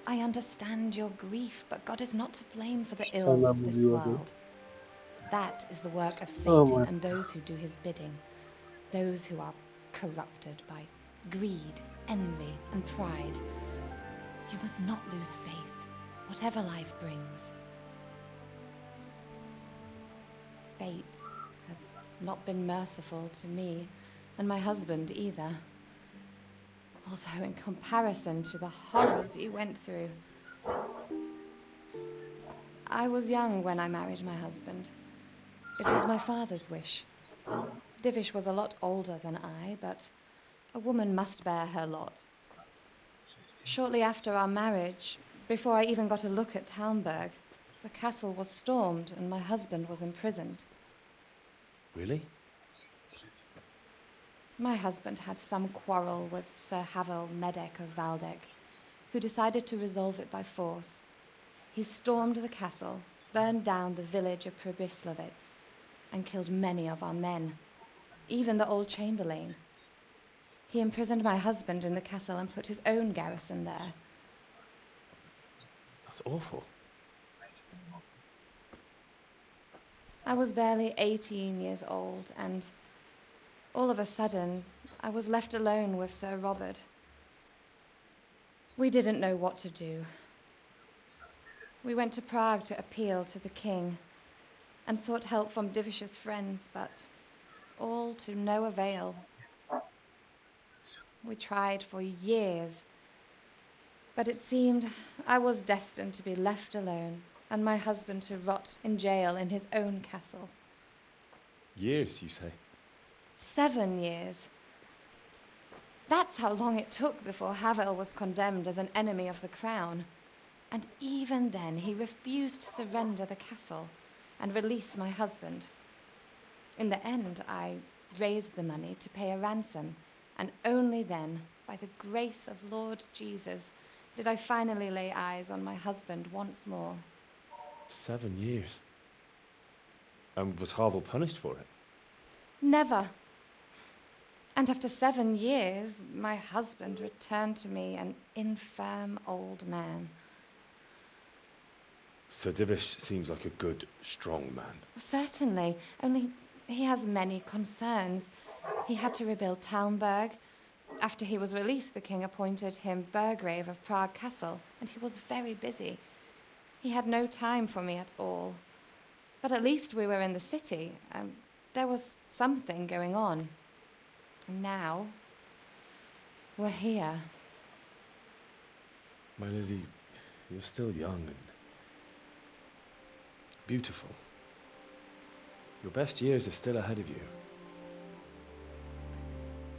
I understand your grief, but God is not to blame for the ills of this world. That is the work of Satan and those who do his bidding. Those who are corrupted by greed, envy, and pride. You must not lose faith, whatever life brings. Fate has not been merciful to me, and my husband either. Although in comparison to the horrors you went through. I was young when I married my husband. It was my father's wish. Divish was a lot older than I, but a woman must bear her lot. Shortly after our marriage, before I even got a look at Talmberg, the castle was stormed and my husband was imprisoned. Really? My husband had some quarrel with Sir Havel Medek of Valdek, who decided to resolve it by force. He stormed the castle, burned down the village of Pribyslavitz, and killed many of our men, even the old chamberlain. He imprisoned my husband in the castle and put his own garrison there. That's awful. I was barely 18 years old, and all of a sudden, I was left alone with Sir Robert. We didn't know what to do. We went to Prague to appeal to the king and sought help from Divish's friends, but all to no avail. We tried for years, but it seemed I was destined to be left alone and my husband to rot in jail in his own castle. Years, you say? 7 years. That's how long it took before Havel was condemned as an enemy of the crown. And even then, he refused to surrender the castle and release my husband. In the end, I raised the money to pay a ransom, and only then, by the grace of Lord Jesus, did I finally lay eyes on my husband once more. 7 years? And was Havel punished for it? Never. And after 7 years, my husband returned to me an infirm old man. Sir Divish seems like a good, strong man. Certainly, only he has many concerns. He had to rebuild Talmberg. After he was released, the king appointed him Burgrave of Prague Castle, and he was very busy. He had no time for me at all. But at least we were in the city, and there was something going on. And now, we're here. My lady, you're still young and beautiful. Your best years are still ahead of you.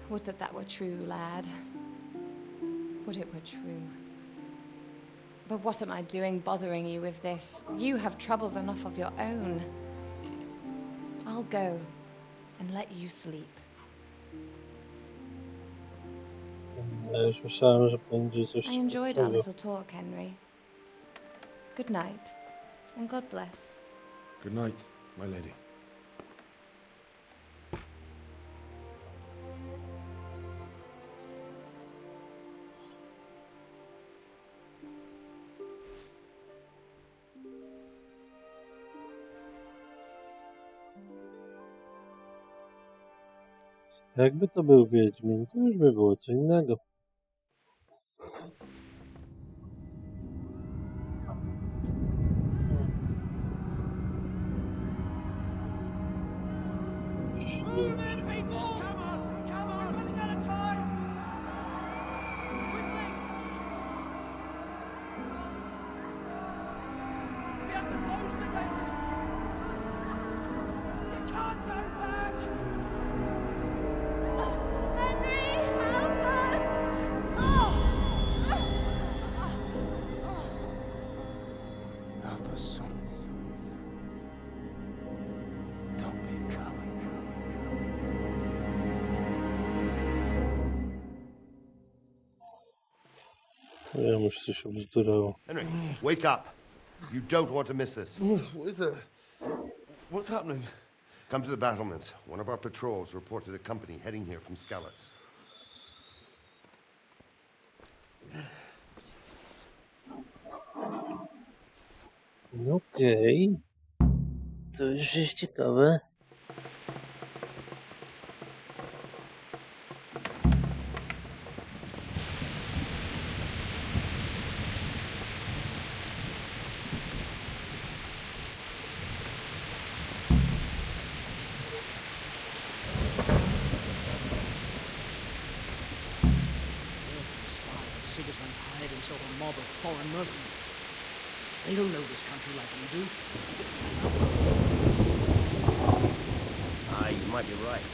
Would that that were true, lad. Would it were true. But what am I doing bothering you with this? You have troubles enough of your own. I'll go and let you sleep. Ja już myślałem, że będzie coś I enjoyed our ciekawego. little talk, Henry. Good night, and God bless. Good night, my lady. Jakby to był Wiedźmin, to już by było co innego. Ja muszę coś obzdurało. Henry, wake up. You don't want to miss this. What is it? What's happening? Come to the battlements. One of our patrols reported a company heading here from Skalitz. Okej. To już jest ciekawe. Sigismund's hired himself a mob of foreign mercenaries. They don't know this country like we do. You might be right.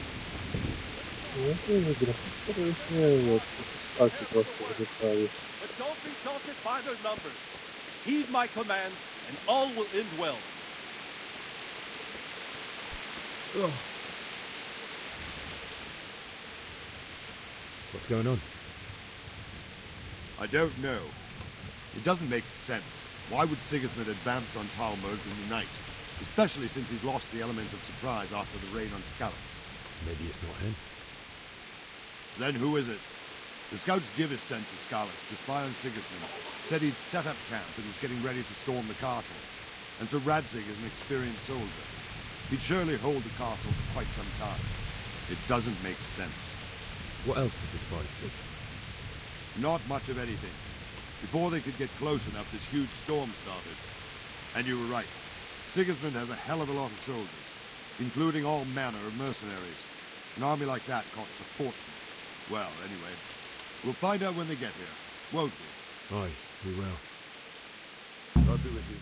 But don't be daunted by their numbers. Heed my commands, and all will end well. What's going on? I don't know. It doesn't make sense. Why would Sigismund advance on Talmberg in the night? Especially since he's lost the element of surprise after the raid on Skalitz. Maybe it's not him. Then who is it? The scouts Divish sent to Skalitz to spy on Sigismund said he'd set up camp and was getting ready to storm the castle. And so Radzig is an experienced soldier. He'd surely hold the castle for quite some time. It doesn't make sense. What else did the spies see? Not much of anything. Before they could get close enough, this huge storm started. And you were right. Sigismund has a hell of a lot of soldiers, including all manner of mercenaries. An army like that costs a fortune. Well, anyway, we'll find out when they get here, won't we? Aye, we will. God be with you.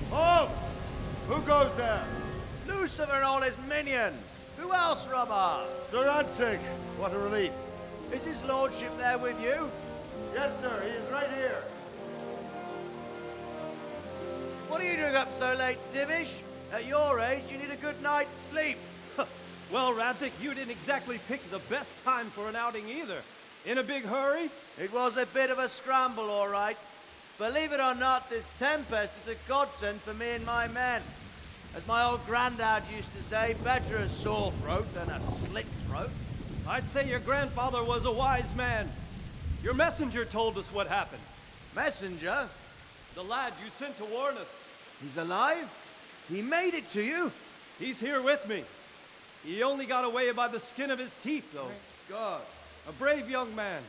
Halt! Who goes there? Lucifer and all his minions. Who else, Robber? Sir Radzig, what a relief. Is his lordship there with you? Yes, sir, he is right here. What are you doing up so late, Divish? At your age, you need a good night's sleep. Well, Radzig, you didn't exactly pick the best time for an outing either. In a big hurry? It was a bit of a scramble, all right. Believe it or not, this tempest is a godsend for me and my men. As my old granddad used to say, better a sore throat than a slit throat. I'd say your grandfather was a wise man. Your messenger told us what happened. Messenger? The lad you sent to warn us. He's alive? He made it to you? He's here with me. He only got away by the skin of his teeth, though. Thank God. A brave young man.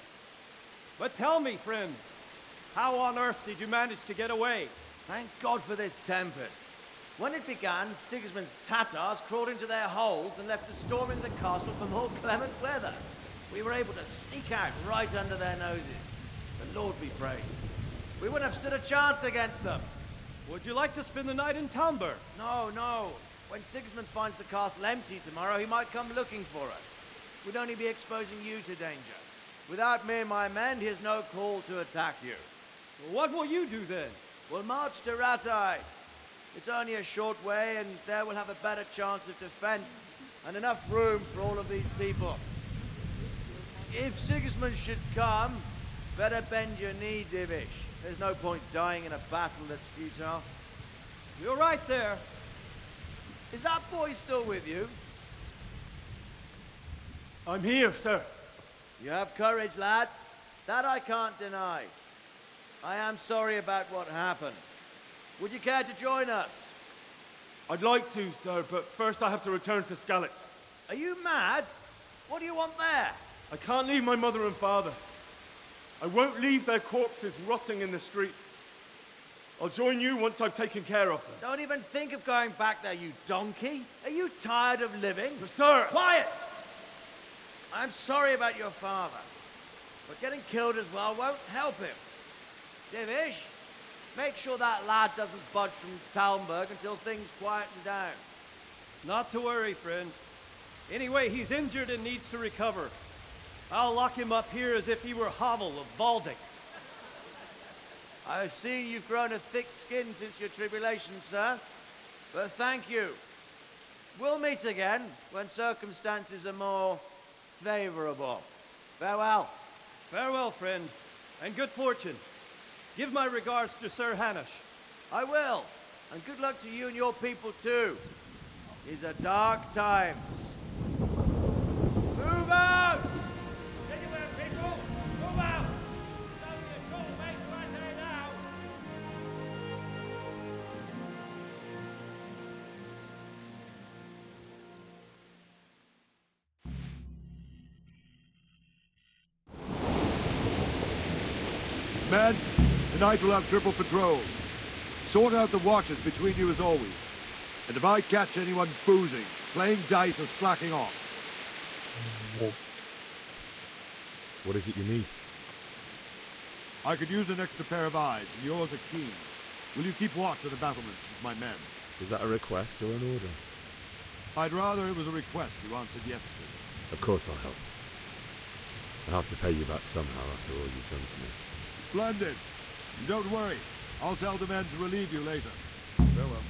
But tell me, friend, how on earth did you manage to get away? Thank God for this tempest. When it began, Sigismund's Tatars crawled into their holes and left us storming the castle for more clement weather. We were able to sneak out right under their noses. The Lord be praised. We wouldn't have stood a chance against them. Would you like to spend the night in Talmberg? No, no. When Sigismund finds the castle empty tomorrow, he might come looking for us. We'd only be exposing you to danger. Without me and my men, he has no call to attack you. Well, what will you do then? We'll march to Ratai. It's only a short way, and there we'll have a better chance of defense and enough room for all of these people. If Sigismund should come, better bend your knee, Divish. There's no point dying in a battle that's futile. You're right there. Is that boy still with you? I'm here, sir. You have courage, lad. That I can't deny. I am sorry about what happened. Would you care to join us? I'd like to, sir, but first I have to return to Skalitz. Are you mad? What do you want there? I can't leave my mother and father. I won't leave their corpses rotting in the street. I'll join you once I've taken care of them. Don't even think of going back there, you donkey. Are you tired of living? But sir! Quiet! I'm sorry about your father, but getting killed as well won't help him. Divish, make sure that lad doesn't budge from Talmberg until things quieten down. Not to worry, friend. Anyway, he's injured and needs to recover. I'll lock him up here as if he were Havel of Baldic. I've seen you've grown a thick skin since your tribulation, sir. But thank you. We'll meet again when circumstances are more favorable. Farewell. Farewell, friend, and good fortune. Give my regards to Sir Hanush. I will. And good luck to you and your people too. These are dark times. Move out! Anywhere, people! Move out! It's only a short way to right there now. Men, tonight we'll have triple patrols. Sort out the watches between you as always. And if I catch anyone boozing, playing dice or slacking off... What is it you need? I could use an extra pair of eyes, and yours are keen. Will you keep watch of the battlements with my men? Is that a request or an order? I'd rather it was a request you answered yes to. Of course I'll help. I'll have to pay you back somehow after all you've done for me. Splendid. And don't worry. I'll tell the men to relieve you later. Farewell.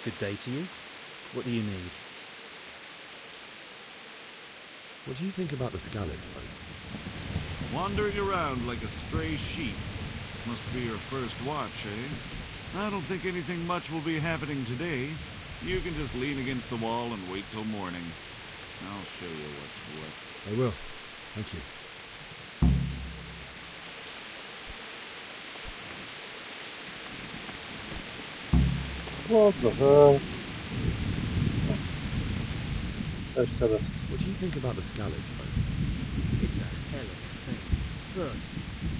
Good day to you. What do you need? What do you think about the Scallops folk? Wandering around like a stray sheep. Must be your first watch, eh? I don't think anything much will be happening today. You can just lean against the wall and wait till morning. I'll show you what's what. I will. Thank you. What the hell? Cześć teraz. What do you think about the Scallops folk? It's a hell of a thing. First,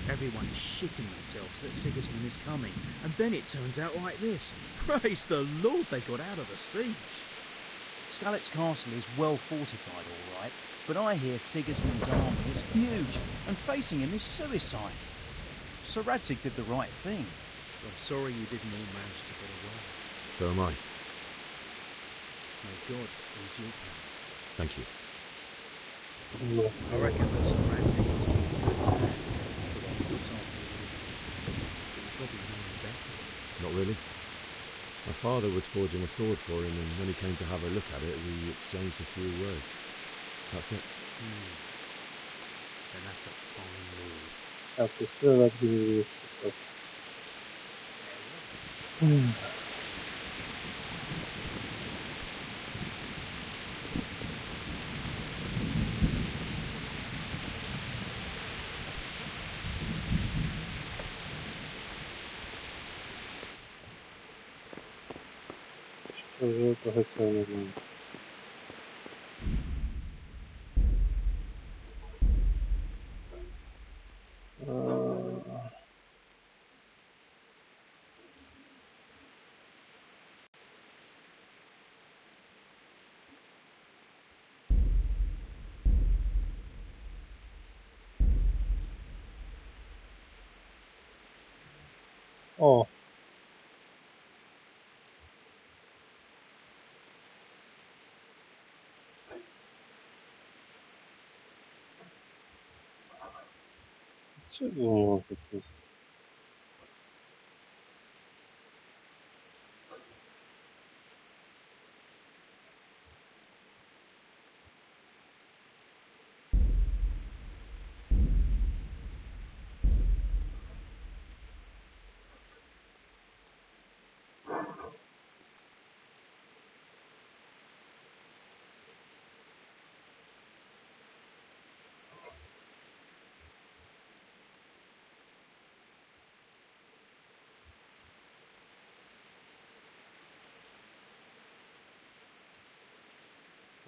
everyone is shitting themselves that Sigismund is coming, and then it turns out like this. Praise the Lord they got out of the siege. Scallops Castle is well fortified, all right, but I hear Sigismund's army is huge, and facing him is suicide. Sir Radzig did the right thing. I'm sorry you didn't all manage to get away. So am I. May God ease your pain. Thank you. I reckon that Sir Radzig must be a good man, but on the top he probably know him better. Not really. My father was forging a sword for him, and when he came to have a look at it, we exchanged a few words. That's it. And that's a fine lord. Ja strzelać gdy Szczerze, trochę chciałem oglądać. O! Czego nie mam po prostu?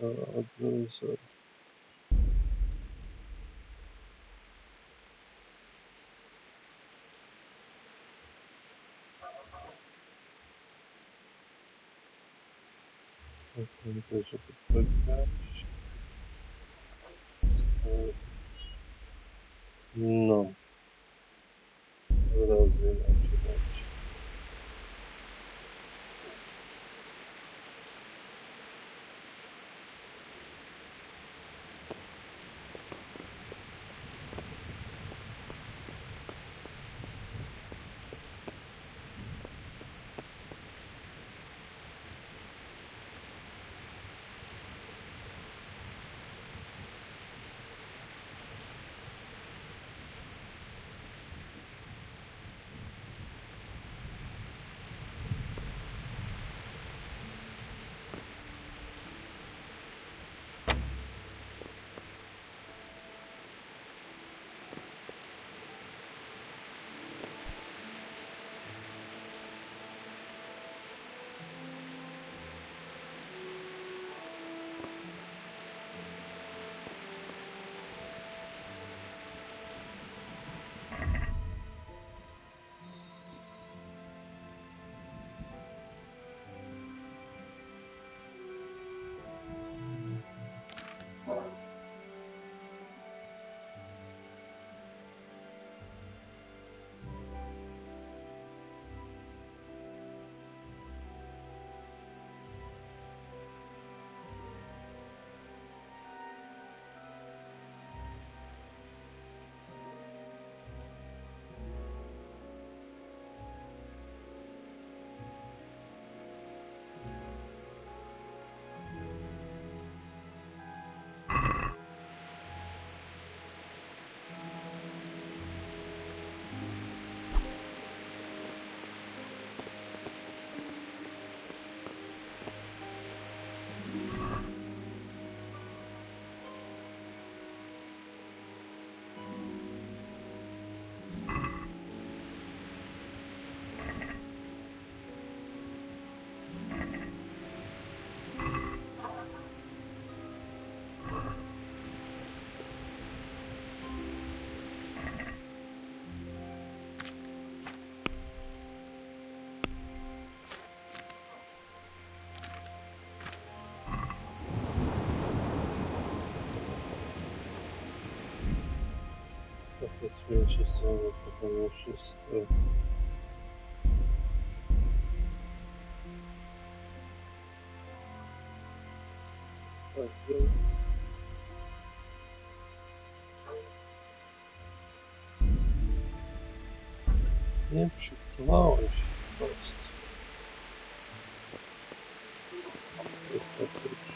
Advisor. Też odpowiedź. No. Rozwinąć się. Pracuję się z całym wykonaniem wszystko. Tak, nie przygotowałem się po prostu. Jest to klucz.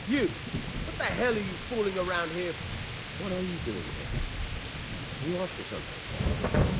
You! What the hell are you fooling around here? What are you doing here? Are you after something?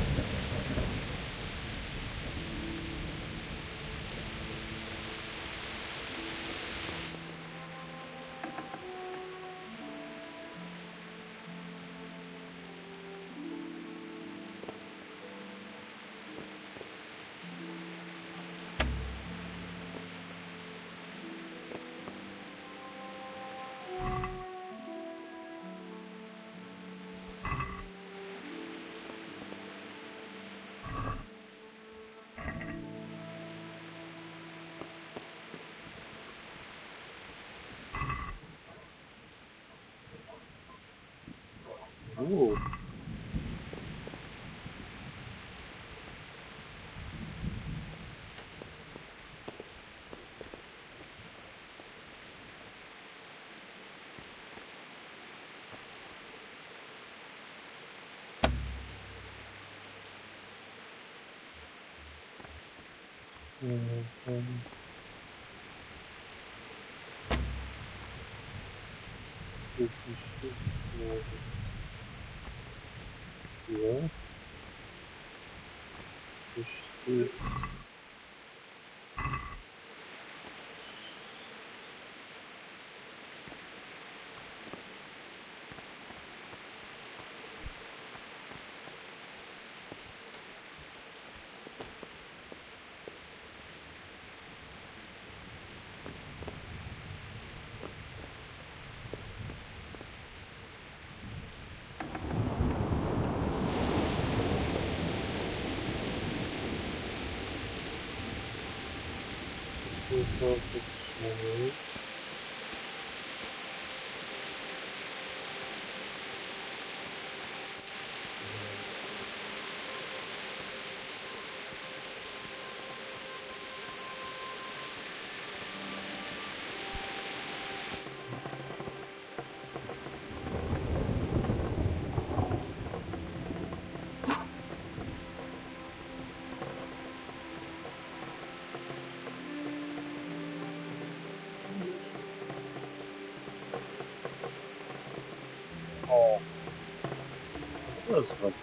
That's fun.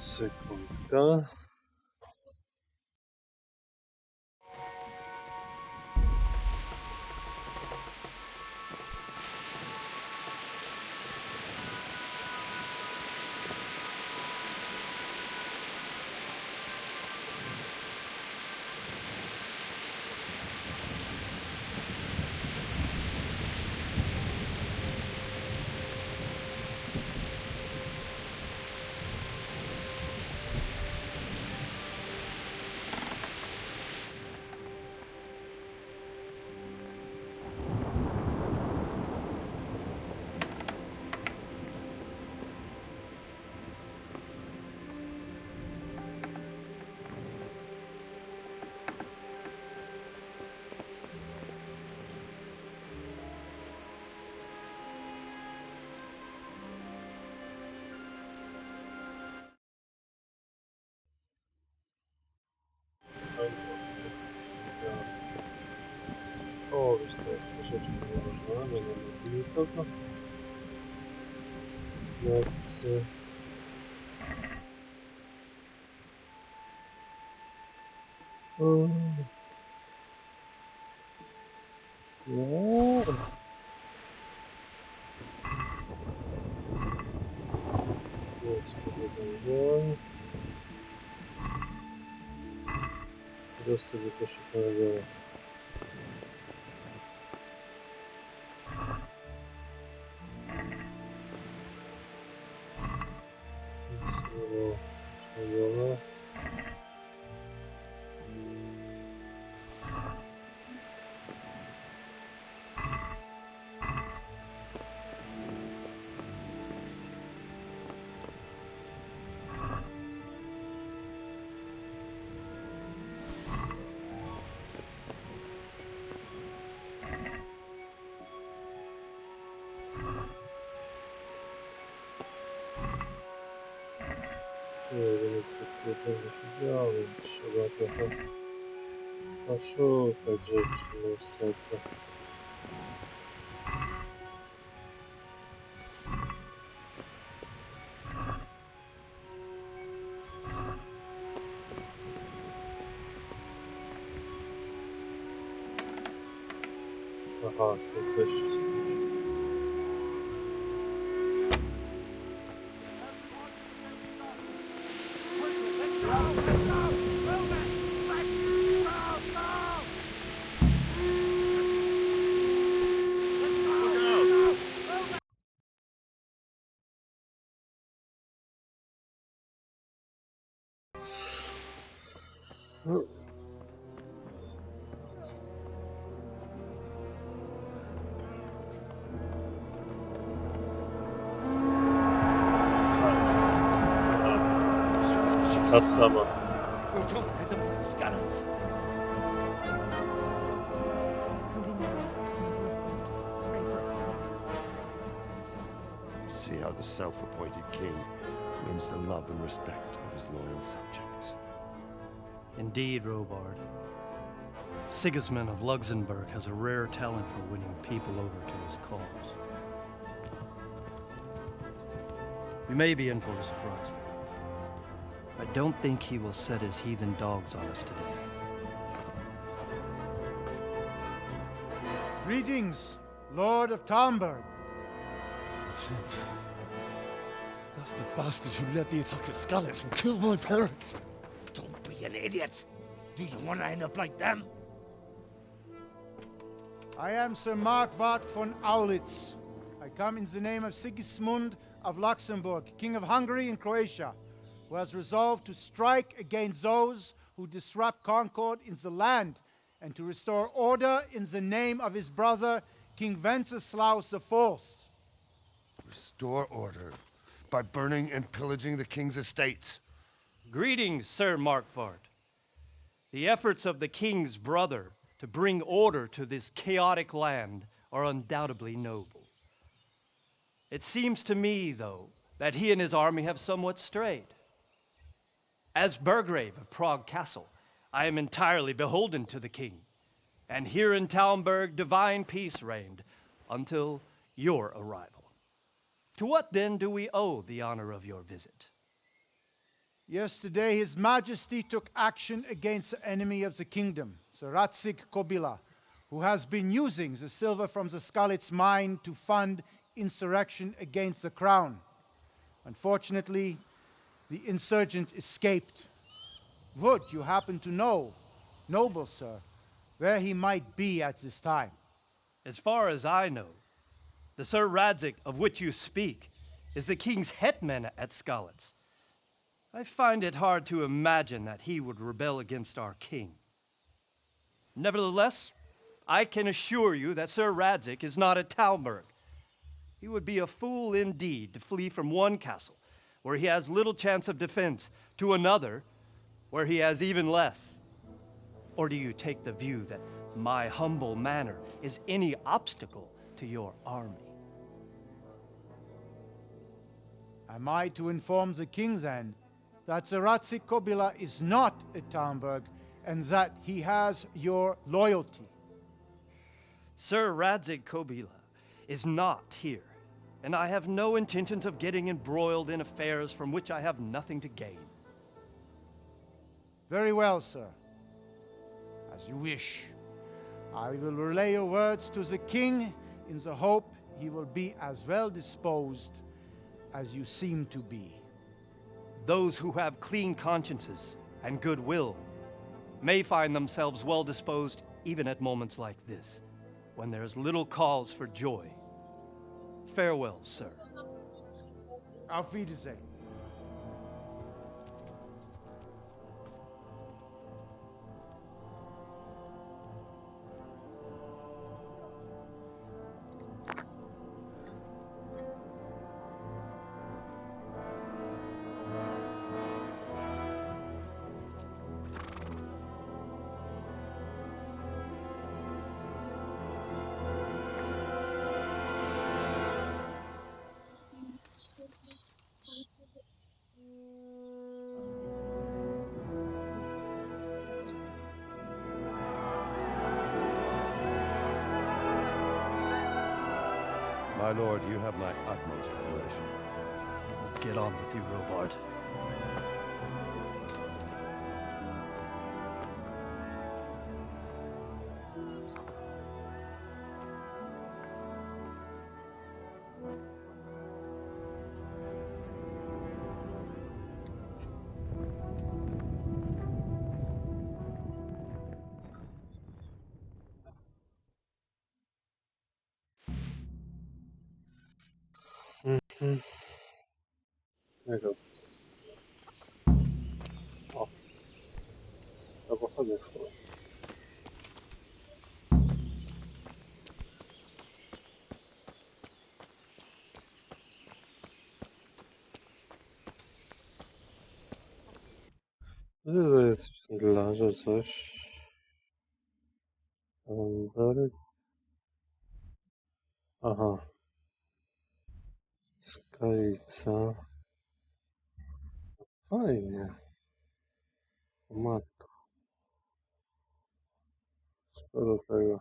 Sekundka. O, już to jest troszeczkę założone, nie mamy nikogo. Nocy. No. Jest to dostęp do koszykarza. Nie wiem, co tu będzie się działo, więc trzeba trochę poszukać rzeczy, niestety. Aha, to wyjście. Ta sama. See how the self-appointed king wins the love and respect of his loyal subjects. Indeed, Robard. Sigismund of Luxembourg has a rare talent for winning people over to his cause. We may be in for a surprise. I don't think he will set his heathen dogs on us today. Greetings, Lord of Talmberg. That's the bastard who led the attack at Skalitz and killed my parents. Don't be an idiot. Do you want to end up like them? I am Sir Markwart von Aulitz. I come in the name of Sigismund of Luxembourg, King of Hungary and Croatia, who has resolved to strike against those who disrupt concord in the land and to restore order in the name of his brother, King Wenceslaus IV. Restore order by burning and pillaging the king's estates. Greetings, Sir Markwart. The efforts of the king's brother to bring order to this chaotic land are undoubtedly noble. It seems to me, though, that he and his army have somewhat strayed. As Burgrave of Prague Castle, I am entirely beholden to the king, and here in Talmberg divine peace reigned until your arrival. To what then do we owe the honor of your visit? Yesterday, His Majesty took action against the enemy of the kingdom, Sir Radzig Kobyla, who has been using the silver from the Skalitz mine to fund insurrection against the crown. Unfortunately, the insurgent escaped. Would you happen to know, noble sir, where he might be at this time? As far as I know, the Sir Radzig of which you speak is the king's hetman at Skalitz. I find it hard to imagine that he would rebel against our king. Nevertheless, I can assure you that Sir Radzig is not at Talmberg. He would be a fool indeed to flee from one castle, where he has little chance of defense, to another, where he has even less. Or do you take the view that my humble manner is any obstacle to your army? Am I to inform the king then that Sir Radzig Kobyla is not at Talmberg and that he has your loyalty? Sir Radzig Kobyla is not here, and I have no intentions of getting embroiled in affairs from which I have nothing to gain. Very well, sir. As you wish. I will relay your words to the king in the hope he will be as well disposed as you seem to be. Those who have clean consciences and goodwill may find themselves well disposed even at moments like this, when there is little cause for joy. Farewell, sir. Auf Wiedersehen. My lord, you have my utmost admiration. Get on with you, Robard. Jego. O. To pochodzę chyba. To jest dla, że coś. Aha. Skalica. Fajnie. O matko. Sporo tego.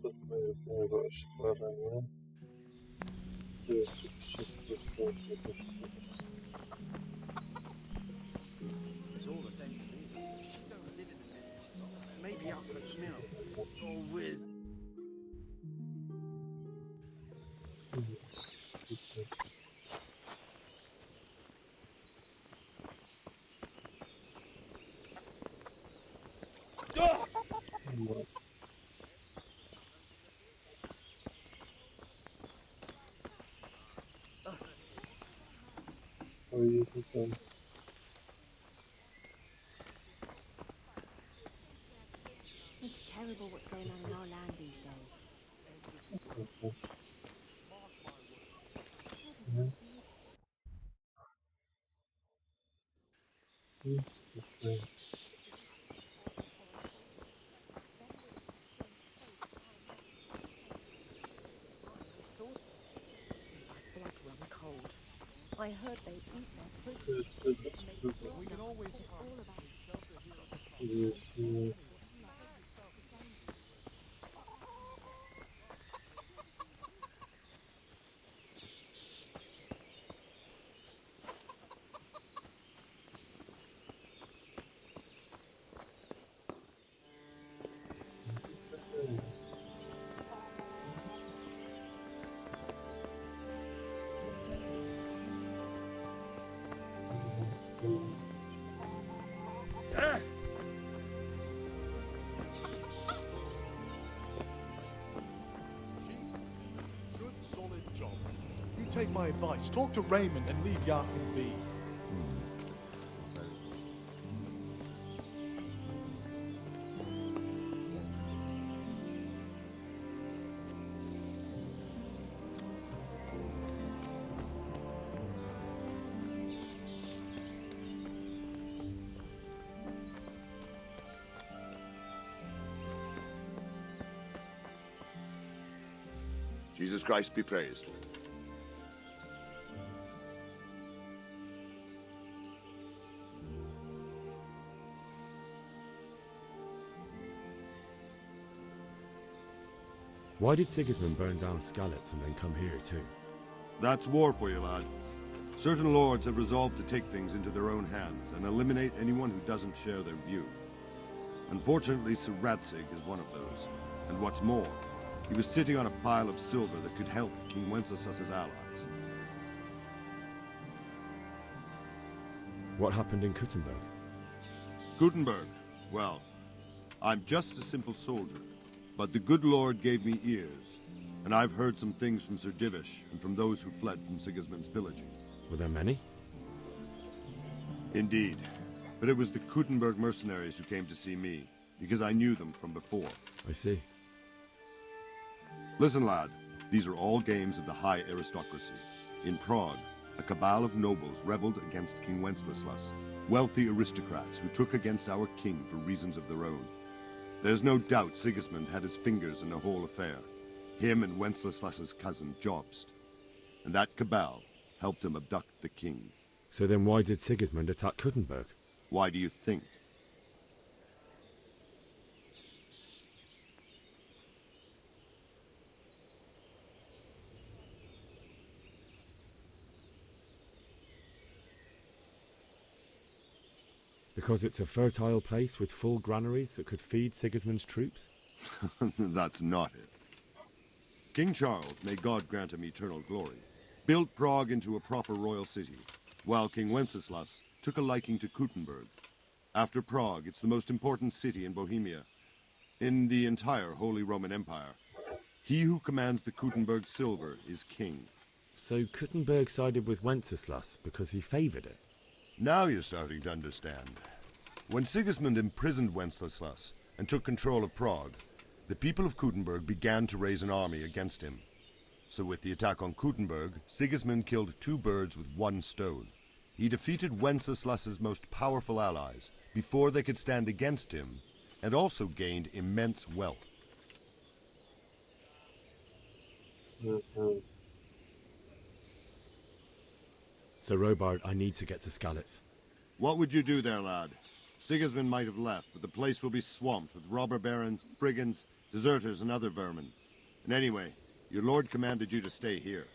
Tutaj jest mojego szkolenia. Tu jeszcze wszystko. It's all the same to me. You don't live in the village. Maybe up at the mill. Or with... It's terrible what's going on in our land these days. Blood run cold. I heard they eat their prisoners. We can always Good, solid job. You take my advice. Talk to Raymond and leave Joachim be. Jesus Christ be praised. Why did Sigismund burn down Skalitz and then come here too? That's war for you, lad. Certain lords have resolved to take things into their own hands and eliminate anyone who doesn't share their view. Unfortunately, Sir Radzig is one of those. And what's more, he was sitting on a pile of silver that could help King Wenceslas's allies. What happened in Kuttenberg? Gutenberg, well, I'm just a simple soldier, but the good Lord gave me ears, and I've heard some things from Sir Divish and from those who fled from Sigismund's pillaging. Were there many? Indeed, but it was the Kuttenberg mercenaries who came to see me, because I knew them from before. I see. Listen, lad, these are all games of the high aristocracy. In Prague, a cabal of nobles rebelled against King Wenceslas, wealthy aristocrats who took against our king for reasons of their own. There's no doubt Sigismund had his fingers in the whole affair, him and Wenceslas's cousin Jobst. And that cabal helped him abduct the king. So then why did Sigismund attack Kuttenberg? Why do you think? Because it's a fertile place with full granaries that could feed Sigismund's troops? That's not it. King Charles, may God grant him eternal glory, built Prague into a proper royal city, while King Wenceslas took a liking to Kuttenberg. After Prague, it's the most important city in Bohemia, in the entire Holy Roman Empire. He who commands the Kuttenberg silver is king. So Kuttenberg sided with Wenceslas because he favored it? Now you're starting to understand. When Sigismund imprisoned Wenceslas and took control of Prague, the people of Kuttenberg began to raise an army against him. So with the attack on Kuttenberg, Sigismund killed 2 birds with 1 stone. He defeated Wenceslas's most powerful allies before they could stand against him, and also gained immense wealth. So Robard, I need to get to Skalitz. What would you do there, lad? Sigismund might have left, but the place will be swamped with robber barons, brigands, deserters, and other vermin. And anyway, your lord commanded you to stay here.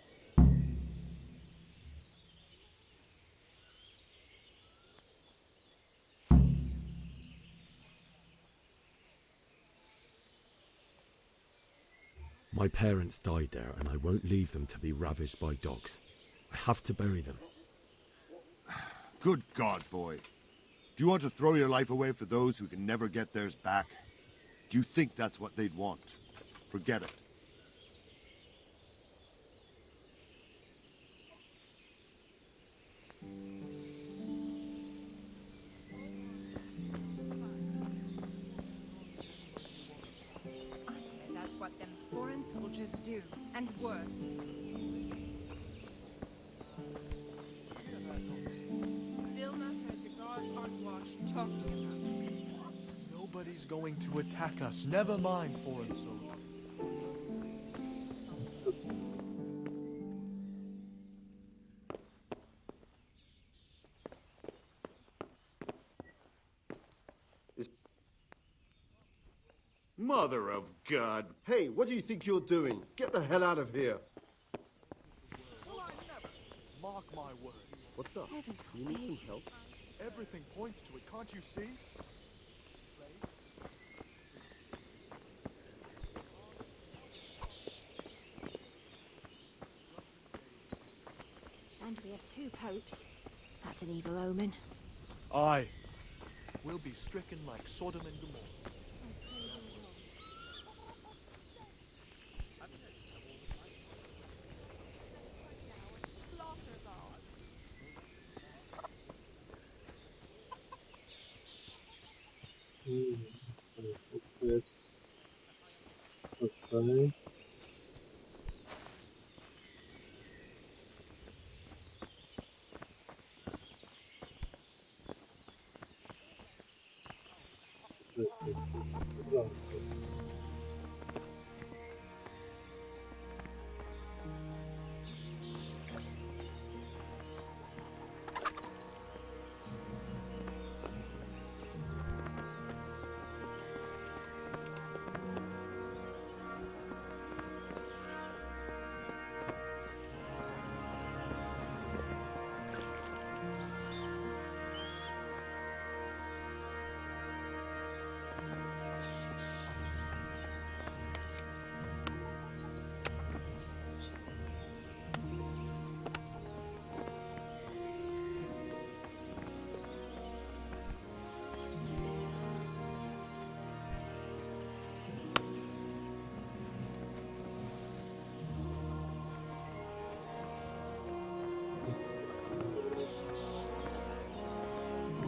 My parents died there, and I won't leave them to be ravaged by dogs. I have to bury them. Good God, boy. Do you want to throw your life away for those who can never get theirs back? Do you think that's what they'd want? Forget it. That's what them foreign soldiers do, and worse. Vilma heard the guards on watch talking about it. Nobody's going to attack us. Never mind, foreign soldier. Mother of God. Hey, what do you think you're doing? Get the hell out of here. Mark my words. What the? You need some help? Everything points to it, can't you see? And we have 2 popes. That's an evil omen. Aye. We'll be stricken like Sodom and Gomorrah. Okay.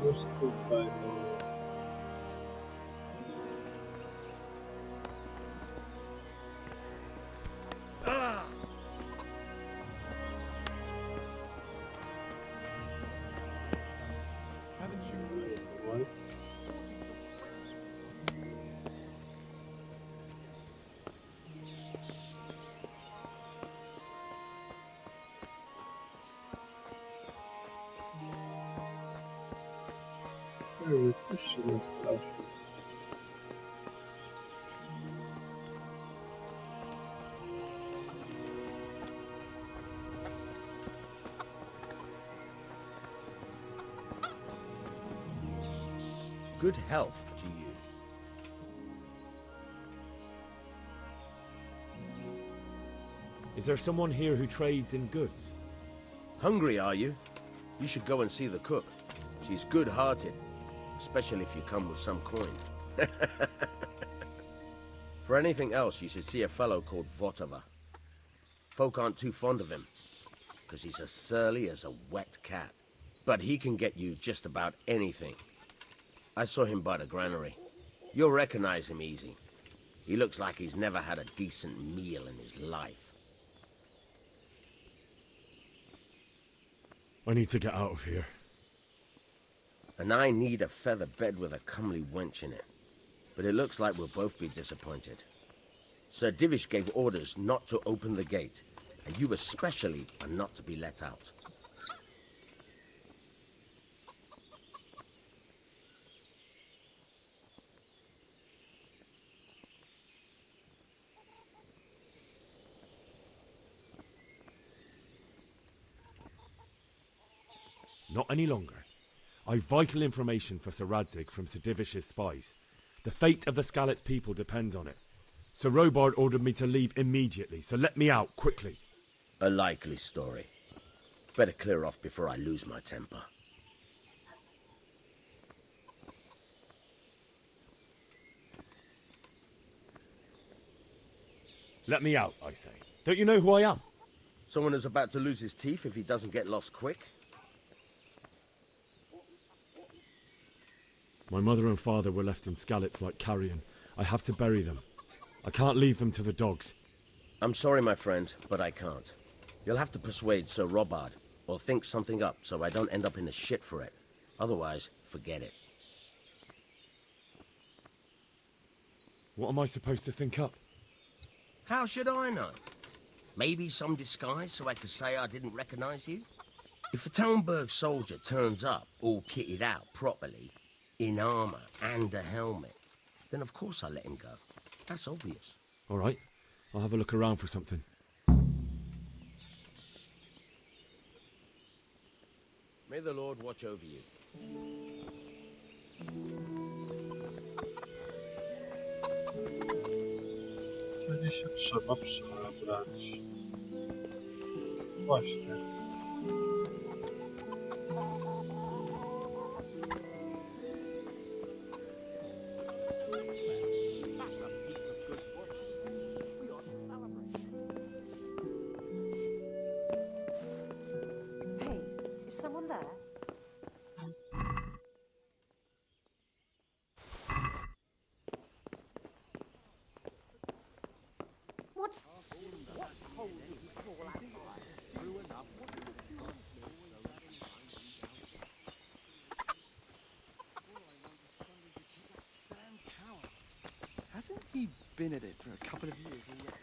Most goodbye. Haven't you? Wypuścił strasznie. Good health to you. Is there someone here who trades in goods? Hungry, are you? You should go and see the cook. She's good-hearted, especially if you come with some coin. For anything else, you should see a fellow called Votava. Folk aren't too fond of him, because he's as surly as a wet cat. But he can get you just about anything. I saw him by the granary. You'll recognize him easy. He looks like he's never had a decent meal in his life. I need to get out of here. And I need a feather bed with a comely wench in it. But it looks like we'll both be disappointed. Sir Divish gave orders not to open the gate, and you especially are not to be let out. Not any longer. I've vital information for Sir Radzig from Sir Divish's spies. The fate of the Skalitz people depends on it. Sir Robard ordered me to leave immediately, so let me out, quickly. A likely story. Better clear off before I lose my temper. Let me out, I say. Don't you know who I am? Someone who's about to lose his teeth if he doesn't get lost quick? My mother and father were left in Skalitz like carrion. I have to bury them. I can't leave them to the dogs. I'm sorry, my friend, but I can't. You'll have to persuade Sir Robard, or think something up so I don't end up in the shit for it. Otherwise, forget it. What am I supposed to think up? How should I know? Maybe some disguise so I could say I didn't recognize you? If a Talmberg soldier turns up, all kitted out properly, in armor and a helmet, then of course I let him go. That's obvious. All right, I'll have a look around for something. May the Lord watch over you. Czyli się trzeba przebrać. Właśnie. Hey, is someone there? What holy call out? Hasn't he been at it for a couple of years already?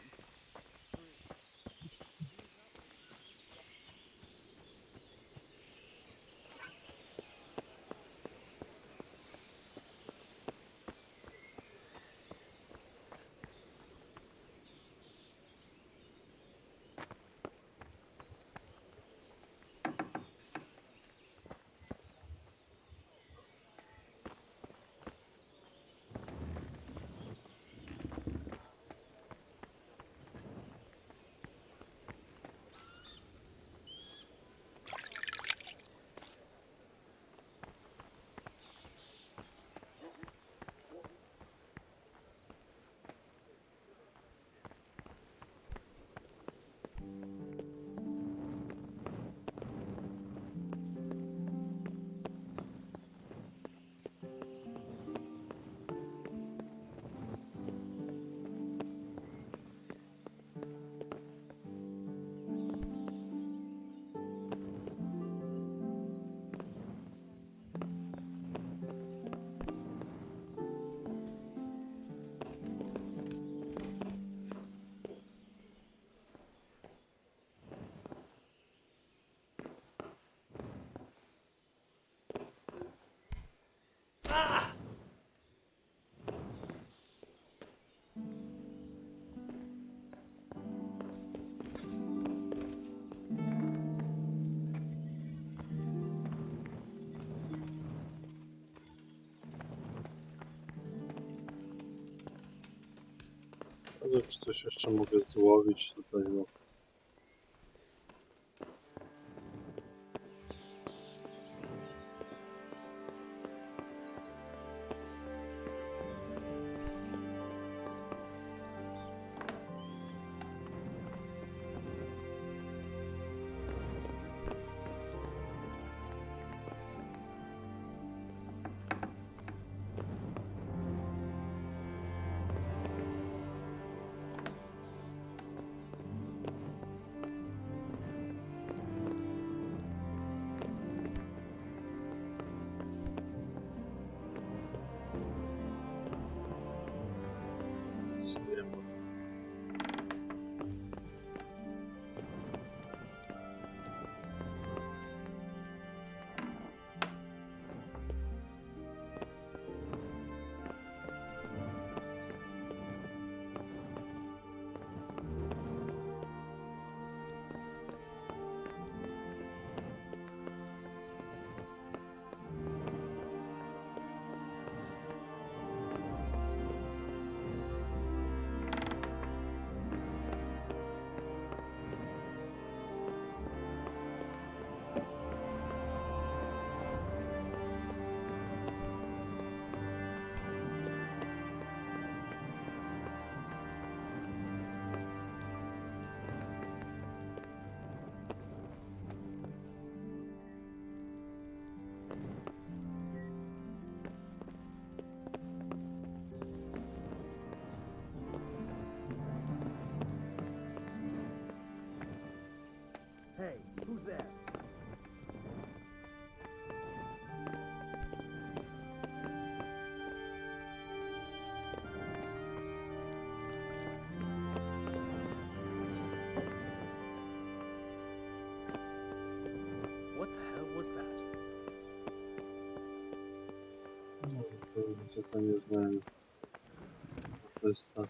No, czy coś jeszcze mogę złowić tutaj, no. Hey, who's there? What the hell was that? No, co to nie znam. To jest ta.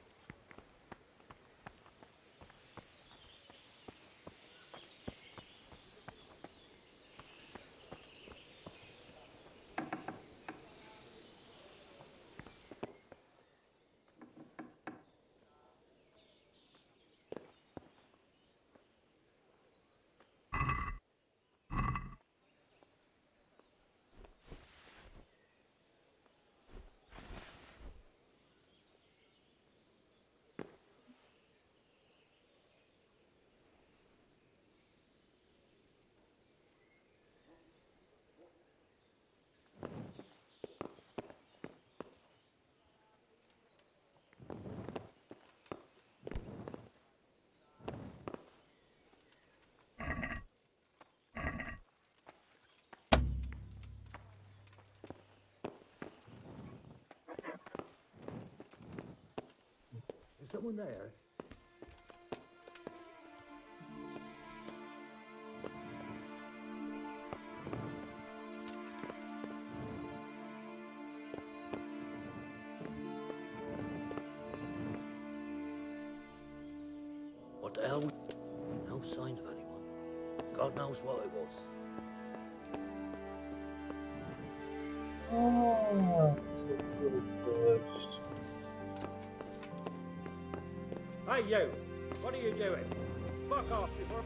Is someone there? What the hell? No sign of anyone. God knows what it was. Hey, you! What are you doing? Fuck off before...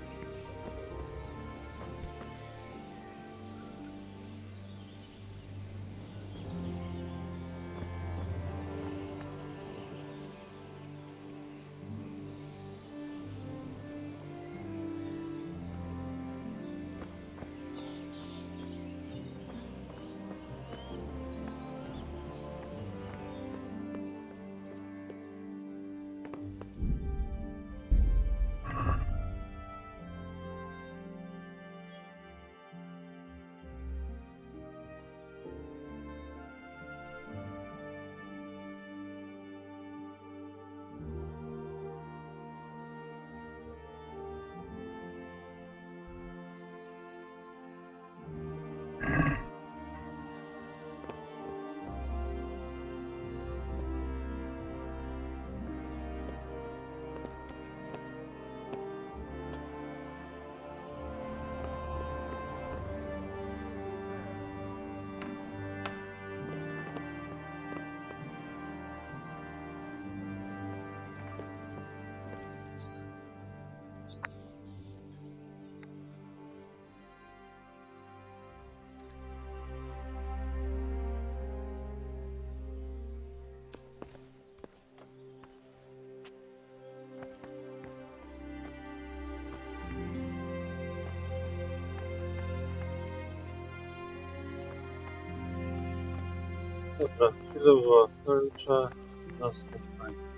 Dobra, chwilę była kończę. Następnego.